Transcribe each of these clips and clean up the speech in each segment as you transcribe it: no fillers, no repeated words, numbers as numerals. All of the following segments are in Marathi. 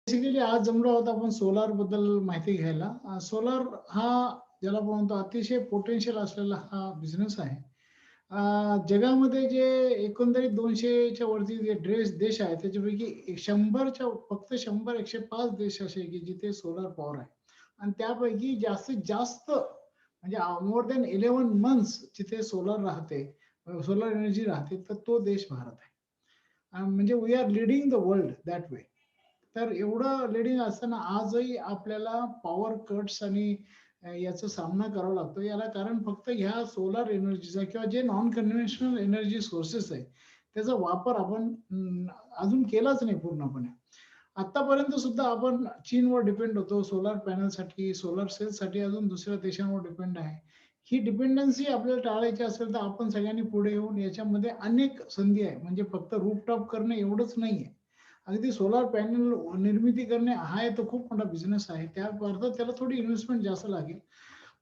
बेसिकली आज जमलो आहोत आपण सोलार बद्दल माहिती घ्यायला. सोलार हा ज्याला आपण म्हणतो अतिशय पोटेन्शियल असलेला हा बिझनेस आहे. जगामध्ये जे एकंदरीत 200च्या वरती जे देश आहेत त्याच्यापैकी 100च्या फक्त 100-105 देश असे आहे की जिथे सोलार पॉवर आहे. आणि त्यापैकी जास्तीत जास्त म्हणजे मोर दॅन 11 मंथ्स जिथे सोलार राहते, सोलार एनर्जी राहते, तर तो देश भारत आहे. म्हणजे we are leading the world that way. तर एवढं लीडिंग असताना आजही आपल्याला पॉवर कट्स आणि याचा सामना करावा लागतो. याला कारण फक्त ह्या सोलार एनर्जीचा किंवा जे नॉन कन्व्हेन्शनल एनर्जी सोर्सेस आहे, त्याचा वापर आपण अजून केलाच नाही पूर्णपणे. आतापर्यंत सुद्धा आपण चीनवर डिपेंड होतो सोलार पॅनलसाठी, सोलार सेलसाठी अजून दुसऱ्या देशांवर डिपेंड आहे. ही डिपेंडन्सी आपल्याला टाळायची असेल तर आपण सगळ्यांनी पुढे येऊन याच्यामध्ये अनेक संधी आहे. म्हणजे फक्त रूफटॉप करणं एवढंच नाहीये. अगदी सोलार पॅनल निर्मिती करणे हा एक तर खूप मोठा बिझनेस आहे. त्या अर्थात त्याला थोडी इन्व्हेस्टमेंट जास्त लागेल.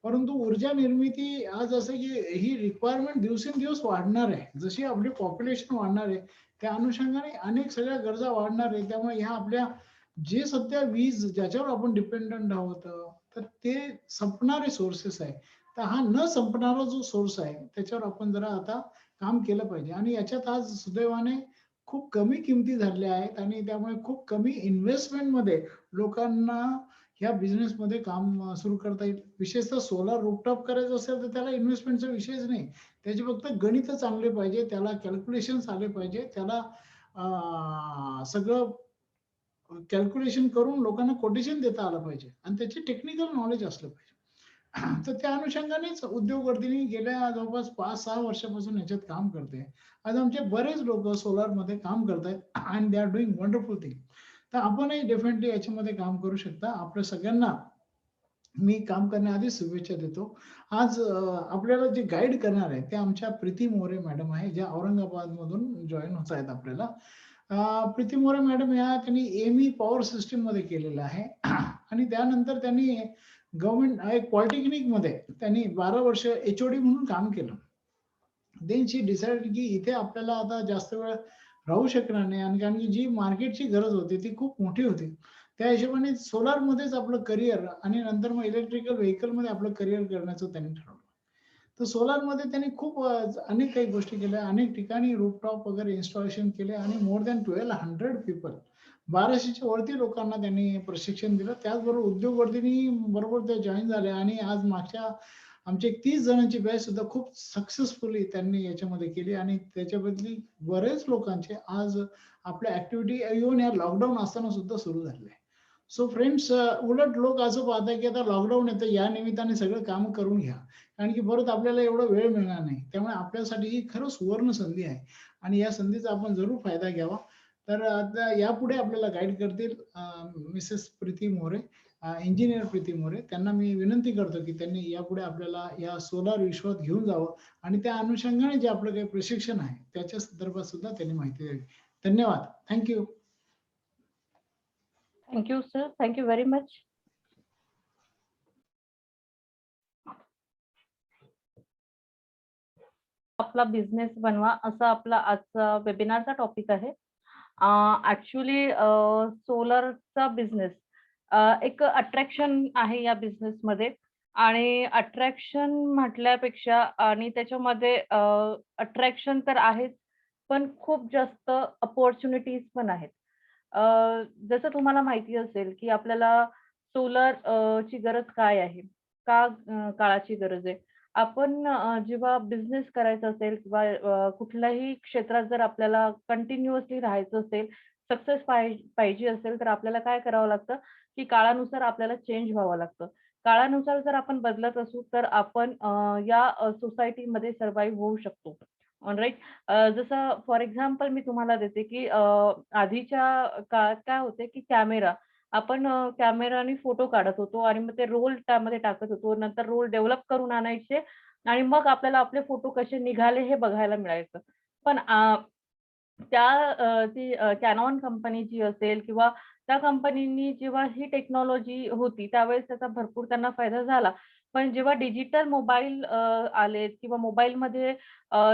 परंतु ऊर्जा निर्मिती आज असं की ही रिक्वायरमेंट दिवसेंदिवस वाढणार आहे. जशी आपली पॉप्युलेशन वाढणार आहे, त्या अनुषंगाने अनेक सगळ्या गरजा वाढणार आहे. त्यामुळे ह्या आपल्या जे सध्या वीज ज्याच्यावर आपण डिपेंडंट आहोत, तर ते संपणारे सोर्सेस आहे. तर हा न संपणारा जो सोर्स आहे, त्याच्यावर आपण जरा आता काम केलं पाहिजे आणि याच्यात आज सुदैवाने खूप कमी किमती झालेल्या आहेत आणि त्यामुळे खूप कमी इन्व्हेस्टमेंटमध्ये लोकांना ह्या बिझनेसमध्ये काम सुरू करता येईल. विशेषतः सोलार रूफटॉप करायचं असेल तर त्याला इन्व्हेस्टमेंटचा विषयच नाही. त्याचे फक्त गणित चांगले पाहिजे, त्याला कॅल्क्युलेशन्स आले पाहिजे, त्याला सगळं कॅल्क्युलेशन करून लोकांना कोटेशन देता आलं पाहिजे आणि त्याचे टेक्निकल नॉलेज असलं पाहिजे. तर त्या अनुषंगानेच उद्योगवर्धिनी गेल्या जवळपास 5-6 वर्षापासून याच्यात काम करते. आज आमचे बरेच लोक सोलारमध्ये काम करतायत and they are doing wonderful thing. तर आपणही डेफिनेटली याच्यामध्ये काम करू शकता. आपल्या सगळ्यांना मी काम करण्याआधी शुभेच्छा देतो. आज आपल्याला जे गाईड करणार आहे ते आमच्या प्रीती मोरे मॅडम आहे, ज्या औरंगाबादमधून जॉइन होत आहेत आपल्याला. प्रीती मोरे मॅडम या त्यांनी एमी पॉवर सिस्टममध्ये केलेलं आहे आणि त्यानंतर त्यांनी गव्हर्नमेंट एक पॉलिटेक्निकमध्ये त्यांनी 12 वर्ष एच-ओ-डी म्हणून काम केलं. देन शी डिसाइडेड की इथे आपल्याला आता जास्त वेळ राहू शकणार नाही आणि कारण की जी मार्केटची गरज होती ती खूप मोठी होती. त्या हिशोबाने सोलारमध्येच आपलं करिअर आणि नंतर मग इलेक्ट्रिकल व्हेइकलमध्ये आपलं करिअर करण्याचं त्यांनी ठरवलं. तर सोलारमध्ये त्यांनी खूप अनेक काही गोष्टी केल्या. अनेक ठिकाणी रूफटॉप वगैरे इन्स्टॉलेशन केले आणि मोर दॅन 1200 पीपल 1200च्या वरती लोकांना त्यांनी प्रशिक्षण दिलं. त्याचबरोबर उद्योगवर्धिनी बरोबर त्या जॉइन झाल्या आणि आज मागच्या आमची एक 30 जणांची बॅच सुद्धा खूप सक्सेसफुली त्यांनी याच्यामध्ये केली आणि त्याच्याबदली बरेच लोकांचे आज आपल्या ॲक्टिव्हिटी इव्हन या लॉकडाऊन असताना सुद्धा सुरू झालेल्या आहे. सो फ्रेंड्स, उलट लोक असं पाहतात की आता लॉकडाऊन आहे तर या निमित्ताने सगळं काम करून घ्या. कारण की परत आपल्याला एवढा वेळ मिळणार नाही. त्यामुळे आपल्यासाठी ही खरं सुवर्ण संधी आहे आणि या संधीचा आपण जरूर फायदा घ्यावा. तर आता यापुढे आपल्याला गाईड करतील मिसेस प्रीती मोरे, इंजिनियर प्रीती मोरे. त्यांना मी विनंती करतो की त्यांनी यापुढे आपल्याला या सोलार विश्वात घेऊन जावं आणि त्या अनुषंगाने जे आपलं काही प्रशिक्षण आहे त्याच्या संदर्भात सुद्धा त्यांनी माहिती द्यावी. धन्यवाद. Thank you. Thank you, sir. Thank you very much. आपला बिझनेस बनवा असा आपला आजचा वेबिनारचा टॉपिक आहे. ऍक्च्युली सोलरचा बिझनेस एक अट्रॅक्शन आहे या बिझनेसमध्ये आणि अट्रॅक्शन म्हटल्यापेक्षा आणि त्याच्यामध्ये अट्रॅक्शन तर आहेच, पण खूप जास्त अपॉर्च्युनिटीज पण आहेत. जसं तुम्हाला माहिती असेल, की आपल्याला सोलर ची गरज काय आहे? का काळाची गरज आहे? आपण जेव्हा बिझनेस करायचा असेल किंवा कुठल्याही क्षेत्रात जर आपल्याला कंटिन्युअसली राहायचं असेल, सक्सेस पाहिजे असेल, तर आपल्याला काय करावं लागतं, की काळानुसार आपल्याला चेंज व्हावं लागतं. काळानुसार जर आपण बदलत असू, तर आपण या सोसायटीमध्ये सर्व्हाईव्ह होऊ शकतो. राइट. जसं फॉर एक्झाम्पल मी तुम्हाला देते, की आधीच्या काळात काय होते, की कॅमेरा आपण कॅमेराने फोटो काढत होतो आणि मग ते रोल त्यामध्ये टाकत होतो. नंतर रोल डेव्हलप करून आणायचे आणि मग आपल्याला आपले फोटो कसे निघाले हे बघायला मिळायचं. पण त्या ती Canon कंपनी जी असेल किंवा त्या कंपनीनी जेव्हा ही टेक्नॉलॉजी होती, त्यावेळेस त्याचा भरपूर त्यांना फायदा झाला. पण जेव्हा डिजिटल मोबाईल आलेत किंवा मोबाईलमध्ये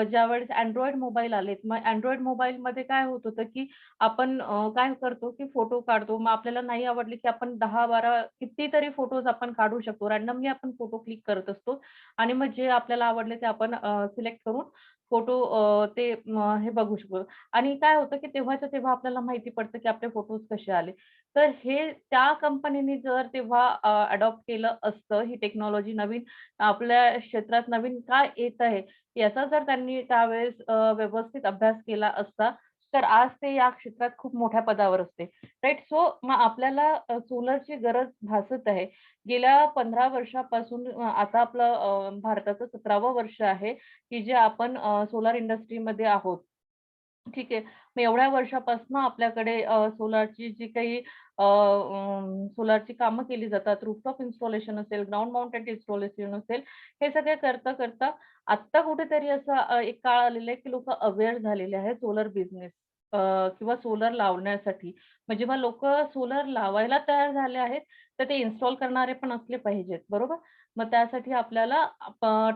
ज्यावेळेस Android मोबाईल आलेत, मग Android मोबाईलमध्ये काय होत होतं, की आपण काय करतो, की फोटो काढतो. मग आपल्याला नाही आवडले, की आपण 10-12 कितीतरी फोटोज आपण काढू शकतो. रँडमली आपण फोटो क्लिक करत असतो आणि मग जे आपल्याला आवडले ते आपण सिलेक्ट करून फोटो ते हे बघू शकतो. आणि काय होतं, की तेव्हाच्या तेव्हा आपल्याला माहिती पडतं, की आपले फोटोज कसे आले. तर हे त्या कंपनीने जर तेव्हा अडॉप्ट केलं असतं, ही टेक्नॉलॉजी नवीन आपल्या क्षेत्रात नवीन काय येत आहे, याचा जर त्यांनी त्यावेळेस व्यवस्थित अभ्यास केला असता, तर आज ते या क्षेत्रात खूप मोठ्या पदावर असते. राइट. सो मग आपल्याला सोलरची गरज भासत आहे. गेल्या 15 वर्षापासून आता आपलं भारताचं 17वं वर्ष आहे, की जे आपण सोलार इंडस्ट्रीमध्ये आहोत. ठीक आहे. मग एवढ्या वर्षापासून आपल्याकडे सोलारची जी काही सोलारची कामं केली जातात. रूफटॉप इन्स्टॉलेशन असेल, ग्राउंड माउंटेड इन्स्टॉलेशन असेल, हे सगळे करता आत्ता कुठेतरी असा एक काळ आलेला आहे, की लोकं अवेअर झालेले आहेत सोलर बिझनेस किंवा सोलर लावण्यासाठी. मग जेव्हा लोकं सोलर लावायला तयार झाले आहेत, तर ते इन्स्टॉल करणारे पण असले पाहिजेत, बरोबर? मग त्यासाठी आपल्याला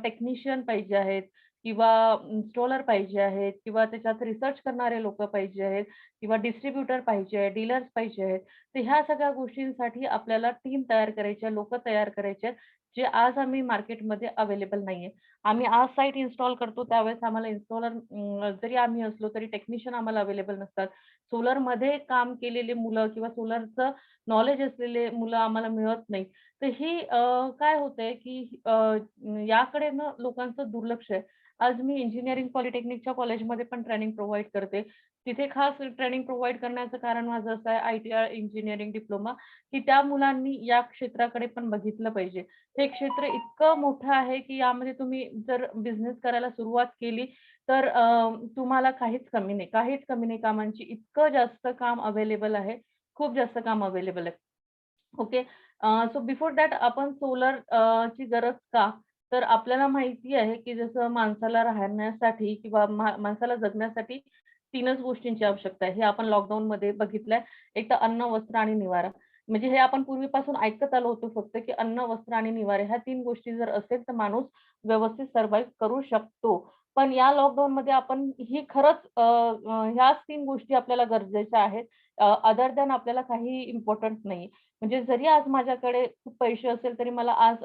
टेक्निशियन पाहिजे आहेत किंवा इन्स्टॉलर पाहिजे आहेत किंवा त्याच्यात रिसर्च करणारे लोकं पाहिजे आहेत किंवा डिस्ट्रिब्युटर पाहिजे आहेत, डीलर्स पाहिजे आहेत. तर ह्या सगळ्या गोष्टींसाठी आपल्याला टीम तयार करायची आहे, लोकं तयार करायचे आहेत, जे आज आम्ही मार्केटमध्ये अवेलेबल नाहीये. आम्ही आज साईट इन्स्टॉल करतो त्यावेळेस आम्हाला इन्स्टॉलर जरी आम्ही असलो तरी टेक्निशियन आम्हाला अवेलेबल नसतात. सोलरमध्ये काम केलेले मुलं किंवा सोलरचं नॉलेज असलेले मुलं आम्हाला मिळत नाहीत. तर ही काय होतंय, की याकडे ना लोकांचं दुर्लक्ष आहे. आज मी इंजिनिअरिंग पॉलिटेक्निकच्या कॉलेजमध्ये पण ट्रेनिंग प्रोव्हाईड करते. तिथे खास ट्रेनिंग प्रोव्हाईड करण्याचं कारण माझं असं आहे आय-टी-आय इंजिनिअरिंग डिप्लोमा, की त्या मुलांनी या क्षेत्राकडे पण बघितलं पाहिजे. हे क्षेत्र इतकं मोठं आहे, की यामध्ये तुम्ही जर बिझनेस करायला सुरुवात केली, तर तुम्हाला काहीच कमी नाही. काहीच कमी नाही कामांची. इतकं जास्त काम अवेलेबल आहे. खूप जास्त काम अवेलेबल आहे. ओके. सो बिफोर दॅट आपण सोलर ची गरज का? तर आपल्याला माहिती आहे, की जसं माणसाला राहण्यासाठी किंवा माणसाला जगण्यासाठी 3च गोष्टींची आवश्यकता आहे. हे आपण लॉकडाऊनमध्ये बघितलंय. एक तर अन्न, वस्त्र आणि निवारा. म्हणजे हे आपण पूर्वीपासून ऐकत आलो होतो फक्त, की अन्न, वस्त्र आणि निवारा ह्या 3 गोष्टी जर असेल, तर माणूस व्यवस्थित सर्व्हाईव्ह करू शकतो. पण या लॉकडाऊनमध्ये आपण ही खरंच ह्याच 3 गोष्टी आपल्याला गरजेच्या आहेत. अदर दॅन आपल्याला काही इम्पोर्टंट नाही. म्हणजे जरी आज माझ्याकडे खूप पैसे असेल, तरी मला आज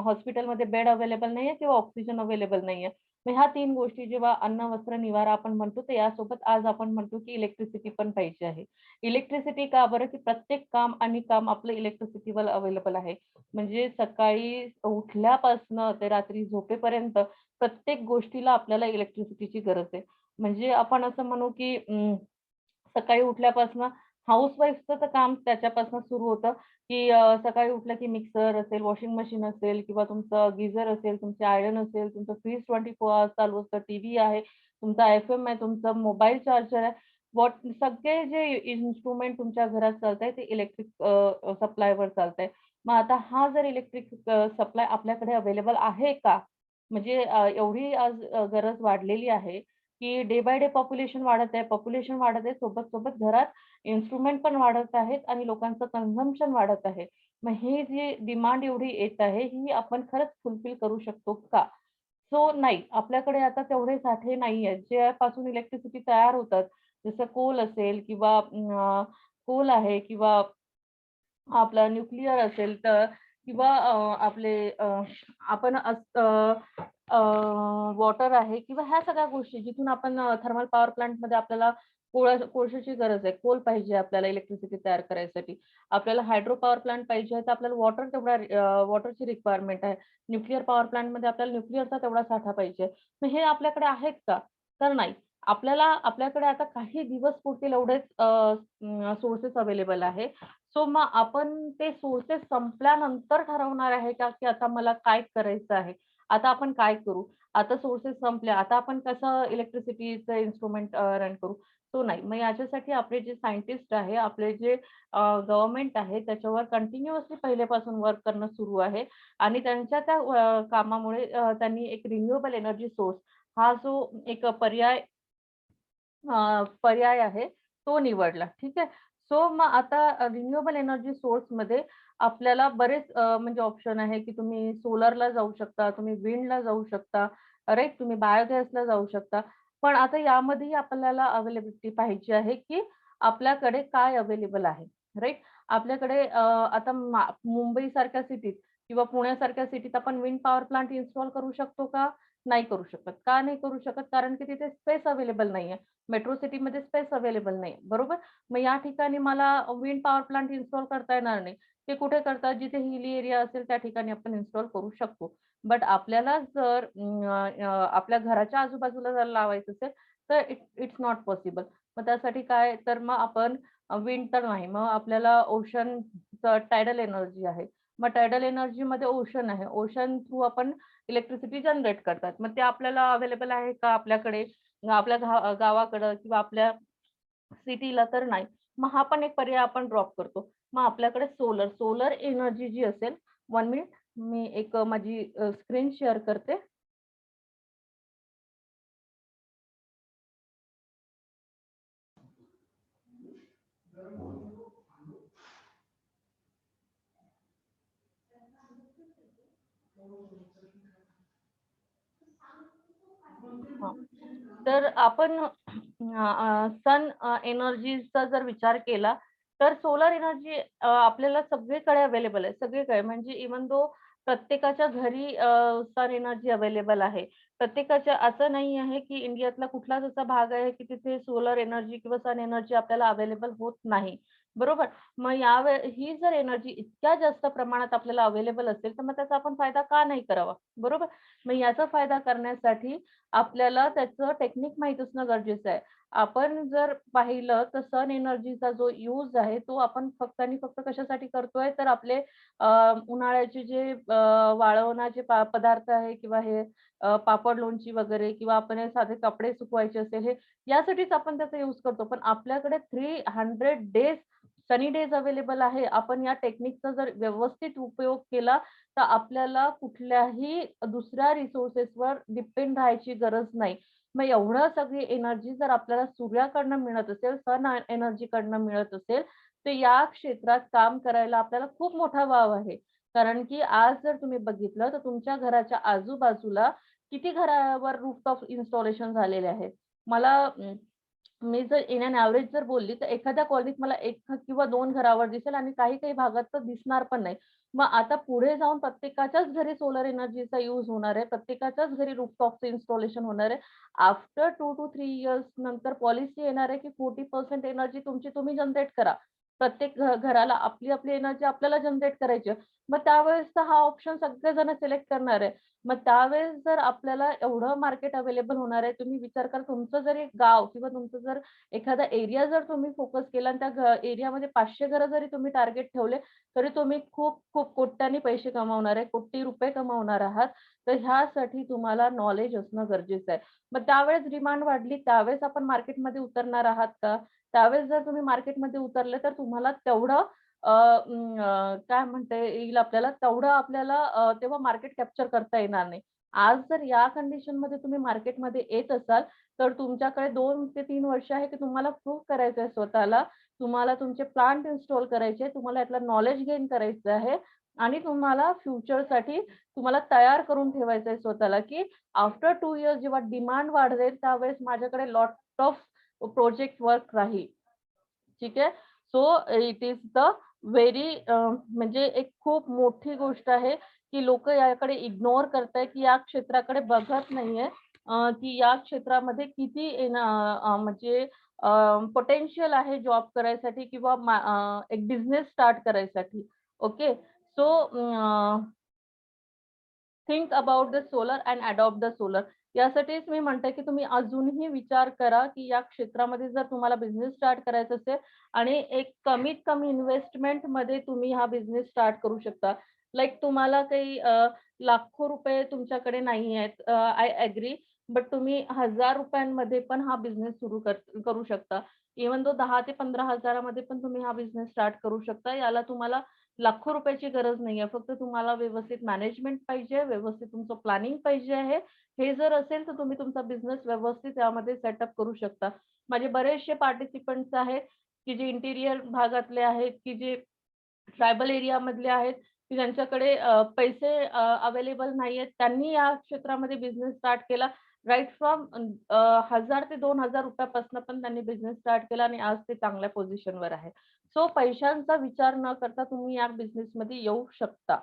हॉस्पिटलमध्ये बेड अवेलेबल नाहीये किंवा ऑक्सिजन अवेलेबल नाहीये. मग ह्या 3 गोष्टी जेव्हा अन्न, वस्त्र, निवारा आपण म्हणतो, तर यासोबत आज आपण म्हणतो, की इलेक्ट्रिसिटी पण पाहिजे आहे. इलेक्ट्रिसिटी का बरं? की प्रत्येक काम आणि काम आपलं इलेक्ट्रिसिटीवर अवेलेबल आहे. म्हणजे सकाळी उठल्यापासनं ते रात्री झोपेपर्यंत प्रत्येक गोष्टीला आपल्याला इलेक्ट्रिसिटीची गरज आहे. म्हणजे आपण असं म्हणू, की सकाळी उठल्यापासनं हाउसवाईफचं तर काम त्याच्यापासून सुरू होतं, की सकाळी उठलं की मिक्सर असेल, वॉशिंग मशीन असेल किंवा तुमचं गीझर असेल, तुमची आयर्न असेल, तुमचं फ्रीज 24 अवर्स चालू असतं, टीव्ही आहे, तुमचा एफ-एम आहे, तुमचा मोबाईल चार्जर आहे. सगळे जे इन्स्ट्रुमेंट तुमच्या घरात चालतंय ते इलेक्ट्रिक सप्लायवर चालतंय. मग आता हा जर इलेक्ट्रिक सप्लाय आपल्याकडे अवेलेबल आहे का? म्हणजे एवढी आज गरज वाढलेली आहे, की डे बाय डे पॉप्युलेशन वाढत आहे. पॉप्युलेशन वाढत आहे. सोबत-सोबत घरात इन्स्ट्रुमेंट पण वाढत आहेत आणि लोकांचं कन्झम्पशन वाढत आहे. मग ही जी डिमांड एवढी येत आहे, ही आपण खरंच फुलफिल करू शकतो का? सो नाही. आपल्याकडे आता तेवढे साठे नाही आहेत. ज्यापासून इलेक्ट्रिसिटी तयार होतात, जसं कोल असेल किंवा कोल आहे किंवा आपलं न्यूक्लिअर असेल तर किंवा आपले आपण वॉटर आहे किंवा ह्या सगळ्या गोष्टी जिथून आपण थर्मल पॉवर प्लांटमध्ये आपल्याला कोळशाची गरज आहे. कोल पाहिजे आपल्याला इलेक्ट्रिसिटी तयार करायसाठी. आपल्याला हायड्रो पॉवर प्लांट पाहिजे आहे, तर आपल्याला वॉटरची रिक्वायरमेंट आहे. न्यूक्लिअर पॉवर प्लांटमध्ये आपल्याला न्यूक्लिअरचा तेवढा साठा पाहिजे. मग हे आपल्याकडे आहेत का? तर नाही. आपल्याकडे आता काही दिवस पुरतील एवढेच सोर्सेस अवेलेबल आहे. सो मग आपण ते सोर्सेस संपल्यानंतर ठरवणार आहे का, की आता मला काय करायचं आहे? आता आपण काय करू? आता सोर्सेस संपले. आता आपण कसं इलेक्ट्रिसिटीचं इन्स्ट्रुमेंट रन करू? तो नाही. मग याच्यासाठी आपले जे सायंटिस्ट आहे, आपले जे गव्हर्नमेंट आहे, त्याच्यावर कंटिन्युअसली पहिल्यापासून वर्क करणं सुरू आहे आणि त्यांच्या त्या कामामुळे त्यांनी एक रिन्युएबल एनर्जी सोर्स हा जो एक पर्याय आहे, तो निवडला. ठीक आहे. सो मग आता रिन्युएबल एनर्जी सोर्समध्ये आपल्याला बरेच म्हणजे ऑप्शन आहे, की तुम्ही सोलरला जाऊ शकता, तुम्ही विंडला जाऊ शकता, राइट? तुम्ही बायोगॅसला जाऊ शकता. पण आता यामध्येही आपल्याला अवेलेबिलिटी पाहिजे आहे, की आपल्याकडे काय अवेलेबल आहे, राइट? आपल्याकडे आता मुंबईसारख्या सिटीत किंवा पुण्यासारख्या सिटीत आपण विंड पॉवर प्लांट इन्स्टॉल करू शकतो का? नाही करू शकत. का नाही करू शकत? कारण की तिथे स्पेस अवेलेबल नाहीये. मेट्रो सिटीमध्ये स्पेस अवेलेबल नाही, बरोबर? मग या ठिकाणी मला विंड पॉवर प्लांट इन्स्टॉल करता येणार नाही. ते कुठे करतात? जिथे हिली एरिया असेल त्या ठिकाणी आपण इन्स्टॉल करू शकतो. बट आपल्याला जर आपल्या घराच्या आजूबाजूला जर लावायचं असेल, तर इट्स नॉट पॉसिबल. मग त्यासाठी काय? तर मग आपण विंड तर नाही. मग आपल्याला ओशनचं टायडल एनर्जी आहे. मग टायडल एनर्जीमध्ये ओशन आहे. ओशन थ्रू आपण इलेक्ट्रिसिटी जनरेट करतात. मग ते आपल्याला अवेलेबल आहे का आपल्याकडे? आपल्या गावाकडं किंवा आपल्या सिटीला तर नाही. मग हा पण एक पर्याय आपण ड्रॉप करतो. मग आपल्याकडे सोलर एनर्जी जी असेल 1 मिनिट मी एक माझी स्क्रीन शेअर करते. हां. तर आपण सन एनर्जीचा जर विचार केला, तर सोलर एनर्जी आपल्याला सगळीकडे अवेलेबल आहे. सगळीकडे म्हणजे इव्हन दो प्रत्येकाच्या घरी सन एनर्जी अवेलेबल आहे. प्रत्येकाच्या असं नाही आहे, की इंडियातला कुठलाच असा भाग आहे, की तिथे सोलर एनर्जी किंवा सन एनर्जी आपल्याला अवेलेबल होत नाही. बरोबर? मग ही जर एनर्जी इतक्या जास्त प्रमाणात आपल्याला अवेलेबल असेल, तर मग त्याचा आपण फायदा का नाही करावा? बरोबर? मग याचा फायदा करण्यासाठी आपल्याला त्याचं टेक्निक माहीत असणं गरजेचं आहे. आपण जर पाहिलं तर सन एनर्जीचा जो यूज आहे, तो आपण फक्त आणि फक्त कशासाठी करतोय, तर आपले उन्हाळ्याचे जे वाळवणाचे पदार्थ आहे किंवा हे पापड, लोणची वगैरे किंवा आपण हे साधे कपडे सुकवायचे असेल, हे यासाठीच आपण त्याचा यूज करतो. पण आपल्याकडे 300 डेज सनी डेज अवेलेबल आहे. आपण या टेक्निकचा जर व्यवस्थित उपयोग केला, तर आपल्याला कुठल्याही दुसऱ्या रिसोर्सेसवर डिपेंड राहायची गरज नाही. मग एवढं सगळी एनर्जी जर आपल्याला सूर्याकडनं मिळत असेल, सन एनर्जीकडनं मिळत असेल, तर या क्षेत्रात काम करायला आपल्याला खूप मोठा वाव आहे. कारण की आज जर तुम्ही बघितलं, तर तुमच्या घराच्या आजूबाजूला किती घरावर रूफटॉप इन्स्टॉलेशन झालेले आहेत. मला मी जर इन एन एव्हरेज जर बोलली, तर एखाद्या कॉलनीत मला 1 किंवा 2 घरावर दिसेल आणि काही-काही भागात तर दिसणार पण नाही. मग आता पुढे जाऊन प्रत्येकाच्याच घरी सोलर एनर्जीचा यूज होणार आहे. प्रत्येकाच्याच घरी रूफटॉपचं इन्स्टॉलेशन होणार आहे. आफ्टर 2 to 3 इयर्स नंतर पॉलिसी येणार आहे, की 40% एनर्जी तुमची तुम्ही जनरेट करा. प्रत्येक घराला आपली एनर्जी आपल्याला जनरेट करायची आहे. मग त्यावेळेस तर हा ऑप्शन सगळेजण सिलेक्ट करणार आहे. मग त्यावेळेस जर आपल्याला एवढं मार्केट अवेलेबल होणार आहे, तुम्ही विचार करा तुमचं जर एक गाव किंवा तुमचं जर एखादा एरिया जर तुम्ही फोकस केला आणि त्या एरियामध्ये 500 घरं जरी तुम्ही टार्गेट ठेवले, तरी तुम्ही खूप कोट्यानी पैसे कमावणार आहे, कोटी रुपये कमावणार आहात. तर ह्यासाठी तुम्हाला नॉलेज असणं गरजेचं आहे. मग त्यावेळेस डिमांड वाढली, त्यावेळेस आपण मार्केटमध्ये उतरणार आहात का? त्यावेळेस जर तुम्ही मार्केटमध्ये उतरले, तर तुम्हाला तेवढं काय म्हणता येईल आपल्याला, तेवढं आपल्याला तेव्हा मार्केट कॅप्चर करता येणार नाही. आज जर या कंडिशनमध्ये तुम्ही मार्केटमध्ये येत असाल, तर तुमच्याकडे 2 ते 3 वर्ष आहे, की तुम्हाला प्रूव्ह करायचं आहे स्वतःला. तुम्हाला तुमचे प्लांट इन्स्टॉल करायचे आहे. तुम्हाला यातलं नॉलेज गेन करायचं आहे आणि तुम्हाला फ्युचरसाठी तुम्हाला तयार करून ठेवायचं आहे स्वतःला, की आफ्टर 2 इयर्स जेव्हा डिमांड वाढेल, त्यावेळेस माझ्याकडे लॉट ऑफ प्रोजेक्ट वर्क राहील. ठीक आहे. So it is the very म्हणजे एक खूप मोठी गोष्ट आहे, की लोकं याकडे इग्नोर करताय, की या क्षेत्राकडे बघत नाहीये, की या क्षेत्रामध्ये किती म्हणजे पोटेन्शियल आहे जॉब करायसाठी किंवा एक बिझनेस स्टार्ट करायसाठी. Okay. So think about the solar and adopt the solar. यासाठीच मी म्हणते, की तुम्ही अजूनही विचार करा, की या क्षेत्रामध्ये जर तुम्हाला बिझनेस स्टार्ट करायचा असेल आणि एक कमीत कमी इन्व्हेस्टमेंटमध्ये तुम्ही हा बिझनेस स्टार्ट करू शकता. लाइक तुम्हाला काही लाखो रुपये तुमच्याकडे नाही आहेत. I agree. बट तुम्ही ₹1000 पण हा बिझनेस सुरू करू शकता. इव्हन दो 10 ते 15,000 मध्ये पण तुम्ही हा बिझनेस स्टार्ट करू शकता. याला तुम्हाला लाखो रुपयाची गरज नाहीये. फक्त तुम्हाला व्यवस्थित मॅनेजमेंट पाहिजे, व्यवस्थित तुमचं प्लॅनिंग पाहिजे आहे. हे जर असेल तर तुम्ही तुमचा बिझनेस व्यवस्थित यामध्ये सेटअप करू शकता. माझे बरेचसे पार्टिसिपंट्स आहेत, की जे इंटिरियर भागातले आहेत, की जे ट्रायबल एरियामधले आहेत, की ज्यांच्याकडे पैसे अवेलेबल नाहीयेत, त्यांनी या क्षेत्रामध्ये बिझनेस स्टार्ट केला. राइट फ्रॉम 1000 ते ₹2000 पण त्यांनी बिझनेस स्टार्ट केला आणि आज ते चांगल्या पोझिशनवर आहे. सो पैशांचा विचार न करता तुम्ही या बिझनेसमध्ये येऊ शकता.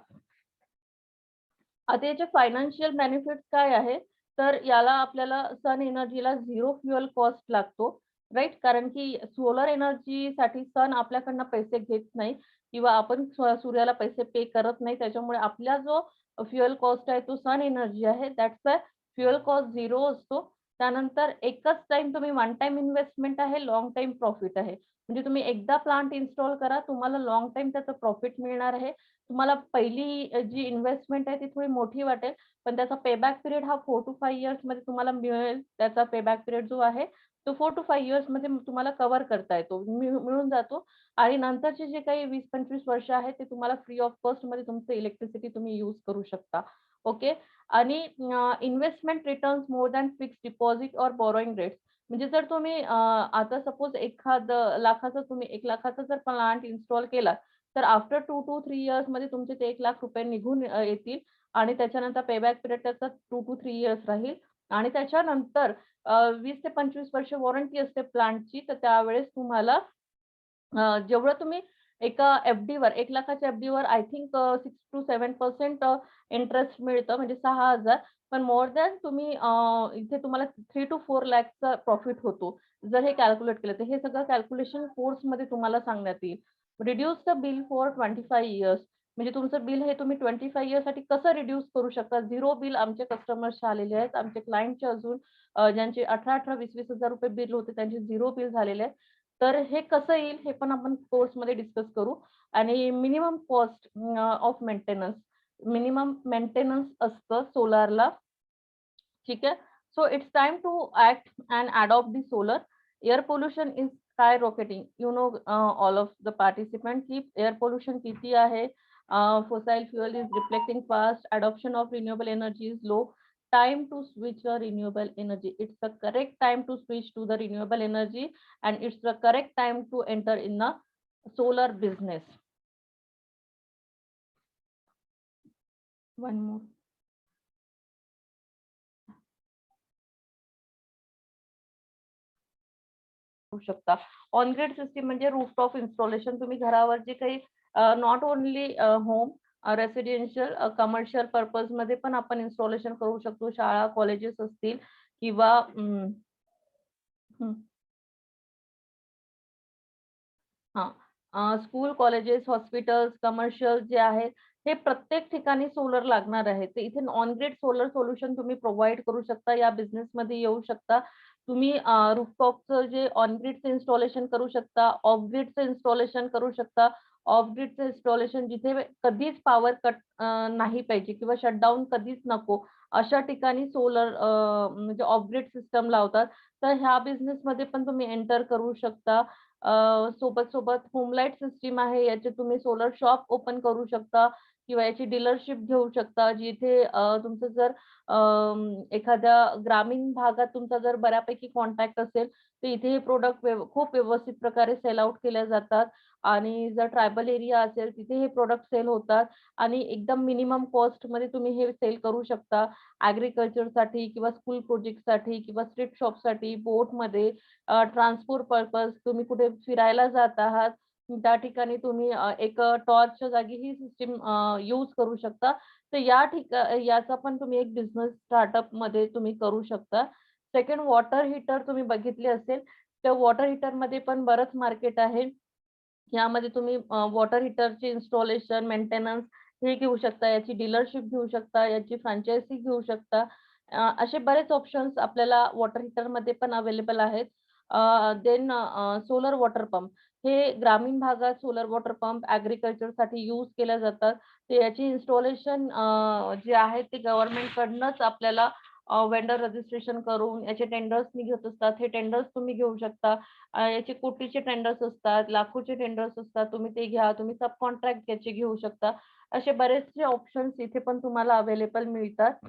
आता याचे फायनान्शियल बेनिफिट्स काय आहे? तर याला आपल्याला सन एनर्जीला 0 फ्युअल कॉस्ट लागतो, राइट? कारण की सोलर एनर्जीसाठी सन आपल्याकडनं पैसे घेत नाही किंवा आपण सूर्याला पैसे पे करत नाही. त्याच्यामुळे आपला जो फ्युअल कॉस्ट आहे तो सन एनर्जी आहे. दॅट्स व्हाय फ्युअल कॉस्ट 0 असतो. त्यानंतर एकच टाईम तुम्ही वन टाईम इन्व्हेस्टमेंट आहे, लाँग टाईम प्रॉफिट आहे. म्हणजे तुम्ही एकदा प्लांट इन्स्टॉल करा, तुम्हाला लाँग टाईम त्याचं प्रॉफिट मिळणार आहे. तुम्हाला पहिली जी इन्व्हेस्टमेंट आहे ती थोडी मोठी वाटेल, पण त्याचा पेबॅक पिरियड हा 4 to 5 इयर्समध्ये तुम्हाला मिळेल. त्याचा पेबॅक पिरियड जो आहे तो 4 to 5 इयर्समध्ये तुम्हाला कव्हर करता येतो, मिळून जातो आणि नंतरचे जे काही 20-25 वर्ष आहेत ते तुम्हाला फ्री ऑफ कॉस्टमध्ये तुमचं इलेक्ट्रिसिटी तुम्ही यूज करू शकता. ओके. आणि investment returns more than fixed deposit or borrowing rates. म्हणजे जर तुम्ही आता सपोज लाखाचा तुम्ही 1 लाखाचा जर प्लांट इन्स्टॉल केला, तर आफ्टर 2 to 3 इयर्समध्ये तुमचे ते ₹1,00,000 निघून येतील आणि त्याच्यानंतर पेबॅक पिरियड त्याचा 2 to 3 इयर्स राहील आणि त्याच्यानंतर 20 ते 25 वर्ष वॉरंटी असते प्लांटची. तर त्यावेळेस तुम्हाला जेवढं तुम्ही एका एफ-डीवर 1,00,000च्या एफ-डीवर आय थिंक 6 to 7% इंटरेस्ट मिळतं म्हणजे 6,000. पण मोर दॅन तुम्ही इथे तुम्हाला 3 to 4 लॅखचा प्रॉफिट होतो. जर हे कॅल्क्युलेट केलं तर हे सगळं कॅल्क्युलेशन कोर्समध्ये तुम्हाला सांगण्यात येईल. Reduce the bill for 25 years. म्हणजे तुमचं बिल हे तुम्ही 25 इयर्ससाठी कसं रिड्यूस करू शकता? 0 बिल आमचे कस्टमर्सचे आलेले आहेत. आमचे क्लायंटचे अजून ज्यांचे 18,000, 20,000, 20,000 रुपये बिल होते त्यांचे 0 बिल झालेले आहे. तर हे कसं येईल हे पण आपण कोर्समध्ये डिस्कस करू आणि minimum cost of maintenance. Minimum maintenance असतं सोलारला. ठीक आहे. So it's time to act and adopt the solar. Air pollution is skyrocketing. You know, all of the participants, की एअर पोल्युशन किती आहे. Fossil fuel is reflecting fast. Adoption of renewable energy is low. Time to switch a renewable energy. It's the correct time to switch to the renewable energy, and it's the correct time to enter in the solar business. One more. होऊ शकता. ऑन ग्रिड सिस्टीम म्हणजे रूफटॉप इन्स्टॉलेशन. तुम्ही घरावर जे काही not only home, residential, commercial पर्पजमध्ये पण आपण इन्स्टॉलेशन करू शकतो. शाळा, कॉलेजेस असतील किंवा स्कूल, कॉलेजेस, हॉस्पिटल्स, कमर्शियल जे आहेत, हे प्रत्येक ठिकाणी सोलर लागणार आहे. तर इथे ऑन ग्रिड सोलर सोल्युशन तुम्ही प्रोव्हाईड करू शकता. या बिझनेसमध्ये येऊ शकता. तुम्ही रूफटॉपचं जे ऑन ग्रिडचं इन्स्टॉलेशन करू शकता, ऑफ ग्रिडचं इन्स्टॉलेशन करू शकता. ऑफ ग्रिडचं इन्स्टॉलेशन जिथे कधीच पॉवर कट नाही पाहिजे किंवा शटडाउन कधीच नको, अशा ठिकाणी सोलर म्हणजे ऑफ ग्रिड सिस्टम लावतात. तर ह्या बिझनेसमध्ये पण तुम्ही एंटर करू शकता. सोबत होमलाईट सिस्टीम आहे. याचे तुम्ही सोलर शॉप ओपन करू शकता किंवा याची डीलरशिप घेऊ शकता. जिथे तुमचं जर एखाद्या ग्रामीण भागात तुमचा जर बऱ्यापैकी कॉन्टॅक्ट असेल, तर इथे हे प्रॉडक्ट खूप व्यवस्थित प्रकारे सेल आउट केल्या जातात आणि जर ट्रायबल एरिया असेल तिथे हे प्रॉडक्ट सेल होतात आणि एकदम मिनिमम कॉस्टमध्ये तुम्ही हे सेल करू शकता. ॲग्रीकल्चरसाठी किंवा स्कूल प्रोजेक्टसाठी किंवा स्ट्रीट शॉपसाठी, बोटमध्ये, ट्रान्सपोर्ट पर्पज, तुम्ही कुठे फिरायला जात आहात, त्या ठिकाणी तुम्ही एक टॉर्चच्या जागी ही सिस्टीम यूज करू शकता. तर याचा पण तुम्ही एक बिझनेस स्टार्टअपमध्ये तुम्ही करू शकता. सेकंड, वॉटर हीटर तुम्ही बघितले असेल, तर वॉटर हीटरमध्ये पण बरंच मार्केट आहे. यामध्ये तुम्ही वॉटर हीटरचे इन्स्टॉलेशन, मेंटेनन्स हे घेऊ शकता. याची डीलरशिप घेऊ शकता, याची फ्रँचायझी घेऊ शकता. असे बरेच ऑप्शन्स आपल्याला वॉटर हीटरमध्ये पण अवेलेबल आहेत. Then solar water pump. हे ग्रामीण भागात सोलर वॉटर पंप ॲग्रीकल्चरसाठी यूज केल्या जातात. तर याची इन्स्टॉलेशन जे आहे ते गव्हर्नमेंटकडूनच आपल्याला वेंडर रजिस्ट्रेशन करून याचे टेंडर्स निघत असतात. हे टेंडर्स तुम्ही घेऊ शकता. याचे कोटीचे टेंडर्स असतात, लाखोचे टेंडर्स असतात. तुम्ही ते घ्या. तुम्ही सब कॉन्ट्रॅक्ट याचे घेऊ शकता. असे बरेचसे ऑप्शन्स इथे पण तुम्हाला अवेलेबल मिळतात.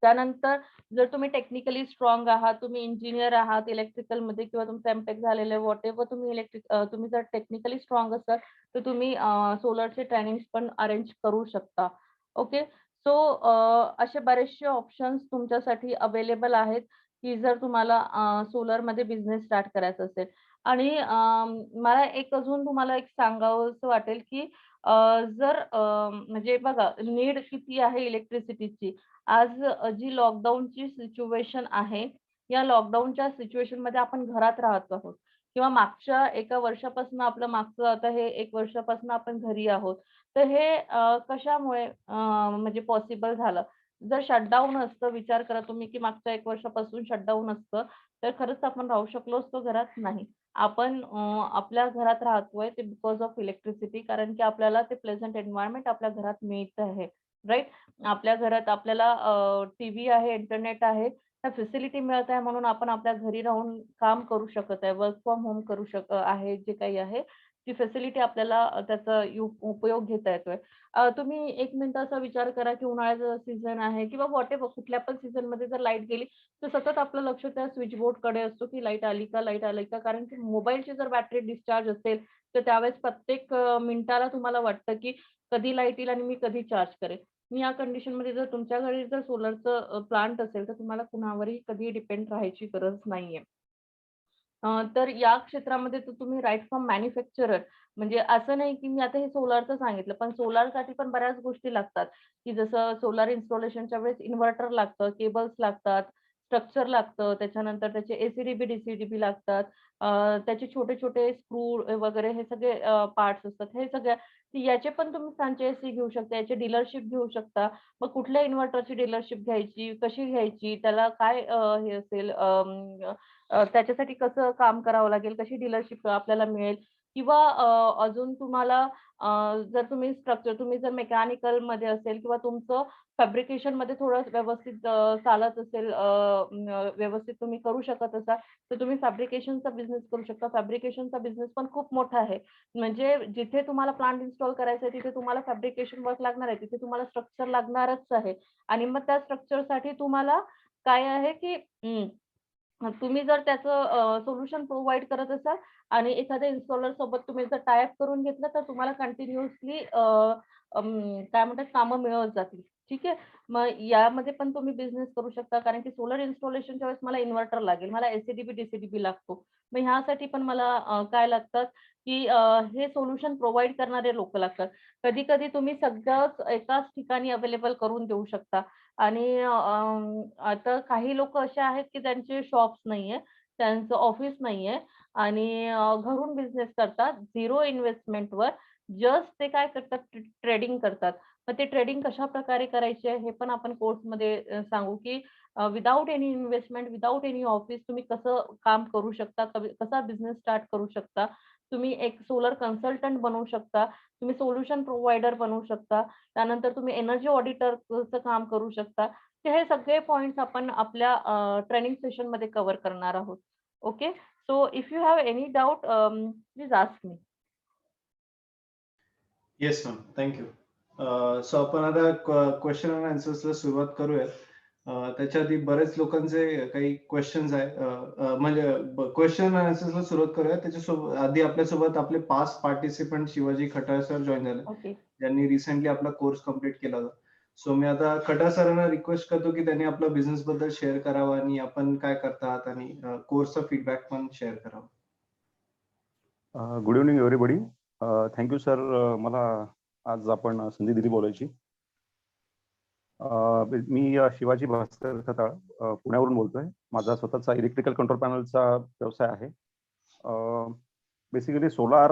त्यानंतर जर तुम्ही टेक्निकली स्ट्रॉंग आहात, तुम्ही इंजिनियर आहात इलेक्ट्रिकलमध्ये किंवा तुमचं एम-टेक झालेलं आहे, व्हॉटएव्हर तुम्ही तुम्ही जर टेक्निकली स्ट्रॉंग असाल, तर तुम्ही सोलरचे ट्रेनिंग्स पण अरेंज करू शकता. ओके. सो असे बरेचसे ऑप्शन्स तुमच्यासाठी अवेलेबल आहेत, की जर तुम्हाला सोलरमध्ये बिझनेस स्टार्ट करायचा असेल. आणि मला एक अजून तुम्हाला एक सांगावसं वाटेल, की जर म्हणजे बघा नीड किती आहे इलेक्ट्रिसिटीची. आज जी लॉकडाऊनची सिच्युएशन आहे, या लॉकडाऊनच्या सिच्युएशनमध्ये आपण घरात राहत आहोत किंवा मागच्या एका वर्षापासून आपलं मागचं आता हे 1 वर्षापासून आपण घरी आहोत. तर हे कशामुळे म्हणजे पॉसिबल झालं? जर शटडाऊन असतं, विचार करा तुम्ही, की मागच्या 1 वर्षापासून शटडाऊन असतं, तर खरंच आपण राहू शकलो असतो घरात? नाही. आपण आपल्या घरात राहतोय ते बिकॉज ऑफ इलेक्ट्रिसिटी, कारण की आपल्याला ते प्लेझंट एन्व्हायर्नमेंट आपल्या घरात मिळत आहे, राइट? आपल्या घरात आपल्याला टीव्ही आहे, इंटरनेट आहे, त्या फॅसिलिटी मिळत आहे म्हणून आपण आपल्या घरी राहून काम करू शकत आहे. वर्क फ्रॉम होम करू आहे जे काही आहे, ती फॅसिलिटी आपल्याला त्याचा उपयोग घेता येतोय. तुम्ही 1 मिनिट असा विचार करा, की उन्हाळ्याचा सीझन आहे किंवा व्हॉटएव्हर कुठल्या पण सीझनमध्ये जर लाईट गेली, तर सतत आपलं लक्ष त्या स्विचबोर्डकडे असतो, की लाईट आली का? लाईट आली का? कारण की मोबाईलची जर बॅटरी डिस्चार्ज असेल, तर त्यावेळेस प्रत्येक मिनिटाला तुम्हाला वाटतं, की कधी लाईट येईल आणि मी कधी चार्ज करेल. मी या कंडिशनमध्ये जर तुमच्या घरी जर सोलरचं प्लांट असेल, तर तुम्हाला कुणावरही कधीही डिपेंड राहायची गरज नाहीये. तर या क्षेत्रामध्ये तर तुम्ही राइट फ्रॉम मॅन्युफॅक्चरर, म्हणजे असं नाही की मी आता हे सोलारचं सांगितलं, पण सोलारसाठी पण बऱ्याच गोष्टी लागतात, की जसं सोलार इन्स्टॉलेशनच्या वेळेस इन्व्हर्टर लागतं, केबल्स लागतात, स्ट्रक्चर लागतं, त्याच्यानंतर त्याचे एसी-डीबी, डीसी-डीबी लागतात. त्याचे छोटे-छोटे स्क्रू वगैरे हे सगळे पार्ट्स असतात. हे सगळ्या याचे पण तुम्ही फ्रँचायझी घेऊ शकता, याची डीलरशिप घेऊ शकता. मग कुठल्या इन्व्हर्टरची डीलरशिप घ्यायची, कशी घ्यायची, त्याला काय हे असेल त्याच्यासाठी कसं काम करावं लागेल, कशी डीलरशिप आपल्याला मिळेल किंवा अजून तुम्हाला जर तुम्ही जर मेकॅनिकलमध्ये असेल किंवा तुमचं फॅब्रिकेशनमध्ये थोडं व्यवस्थित चालत असेल, व्यवस्थित तुम्ही करू शकत असाल, तर तुम्ही फॅब्रिकेशनचा बिझनेस करू शकता. फॅब्रिकेशनचा बिझनेस पण खूप मोठा आहे. म्हणजे जिथे तुम्हाला प्लांट इन्स्टॉल करायचा आहे, तिथे तुम्हाला फॅब्रिकेशन वर्क लागणार आहे. तिथे तुम्हाला स्ट्रक्चर लागणारच आहे आणि मग त्या स्ट्रक्चरसाठी तुम्हाला काय आहे, की तुम्ही जर त्याचं सोल्युशन प्रोव्हाईड करत असाल आणि एखाद्या इन्स्टॉलर सोबत तुम्ही जर टाय अप करून घेतलं, तर तुम्हाला कंटिन्युअसली काय म्हणतात कामं मिळत जातील. ठीक आहे. मग यामध्ये पण तुम्ही बिझनेस करू शकता, कारण की सोलर इन्स्टॉलेशनच्या वेळेस मला इन्व्हर्टर लागेल, मला एसी-डीबी, डीसी-डीबी लागतो. मग ह्यासाठी पण मला काय लागतात, की हे सोल्युशन प्रोव्हाईड करणारे लोकं लागतात. कधी-कधी तुम्ही सगळंच एकाच ठिकाणी अवेलेबल करून देऊ शकता. आणि आता काही लोकं असे आहेत, की त्यांचे शॉप्स नाहीये, त्यांचं ऑफिस नाहीये आणि घरून बिझनेस करतात 0 इन्व्हेस्टमेंटवर. जस्ट ते काय करतात ट्रेडिंग करतात. मग ते ट्रेडिंग कशाप्रकारे करायची आहे, हे पण आपण कोर्समध्ये सांगू, की without any investment, without any office तुम्ही कसं काम करू शकता, कसा बिझनेस स्टार्ट करू शकता. तुम्ही एक सोलर कन्सल्टंट बनवू शकता, तुम्ही सोल्युशन प्रोव्हायडर बनवू शकता. त्यानंतर तुम्ही एनर्जी ऑडिटरचं काम करू शकता. तर हे सगळे पॉइंट्स आपण आपल्या ट्रेनिंग सेशनमध्ये कव्हर करणार आहोत. Okay. So if you have any doubt please ask me. Yes ma'am, thank you. So आपण आता क्वेश्चन अँड आन्सर्सला सुरुवात करूयात. त्याच्या आधी बरेच लोकांचे काही क्वेश्चन्स आहे, म्हणजे क्वेश्चन अँड आन्सर्सला सुरुवात करूया. त्याच्यासोबत आधी आपल्यासोबत आपले past participant Shivaji Khatal sir join झाले, ओके. ज्यांनी रिसेंटली आपला कोर्स कम्प्लीट केला होता. सो मी आता खटाळ सरांना रिक्वेस्ट करतो की त्यांनी आपला बिझनेस बद्दल शेअर करावा आणि आपण काय करतात आणि कोर्सचा फीडबॅक पण शेअर करावा. Good evening everybody. Thank you sir, मला आज आपण संधी दिली बोलायची. मी शिवाजी भास्कर खताळ पुण्यावरून बोलतोय. माझा स्वतःचा इलेक्ट्रिकल कंट्रोल पॅनलचा व्यवसाय आहे. बेसिकली सोलार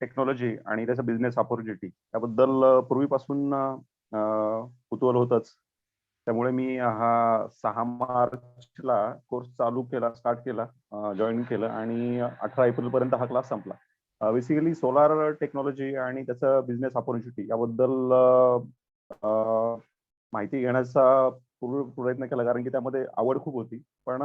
टेक्नॉलॉजी आणि त्याचा बिझनेस ऑपॉर्च्युनिटी याबद्दल पूर्वीपासून कुतूहल होतंच. त्यामुळे मी हा 6 मार्चला कोर्स स्टार्ट केला, जॉईन केलं आणि 18 एप्रिलपर्यंत हा क्लास संपला. बेसिकली सोलार टेक्नॉलॉजी आणि त्याचा बिझनेस ऑपॉर्च्युनिटी याबद्दल माहिती घेण्याचा प्रयत्न केला, कारण की त्यामध्ये आवड खूप होती. पण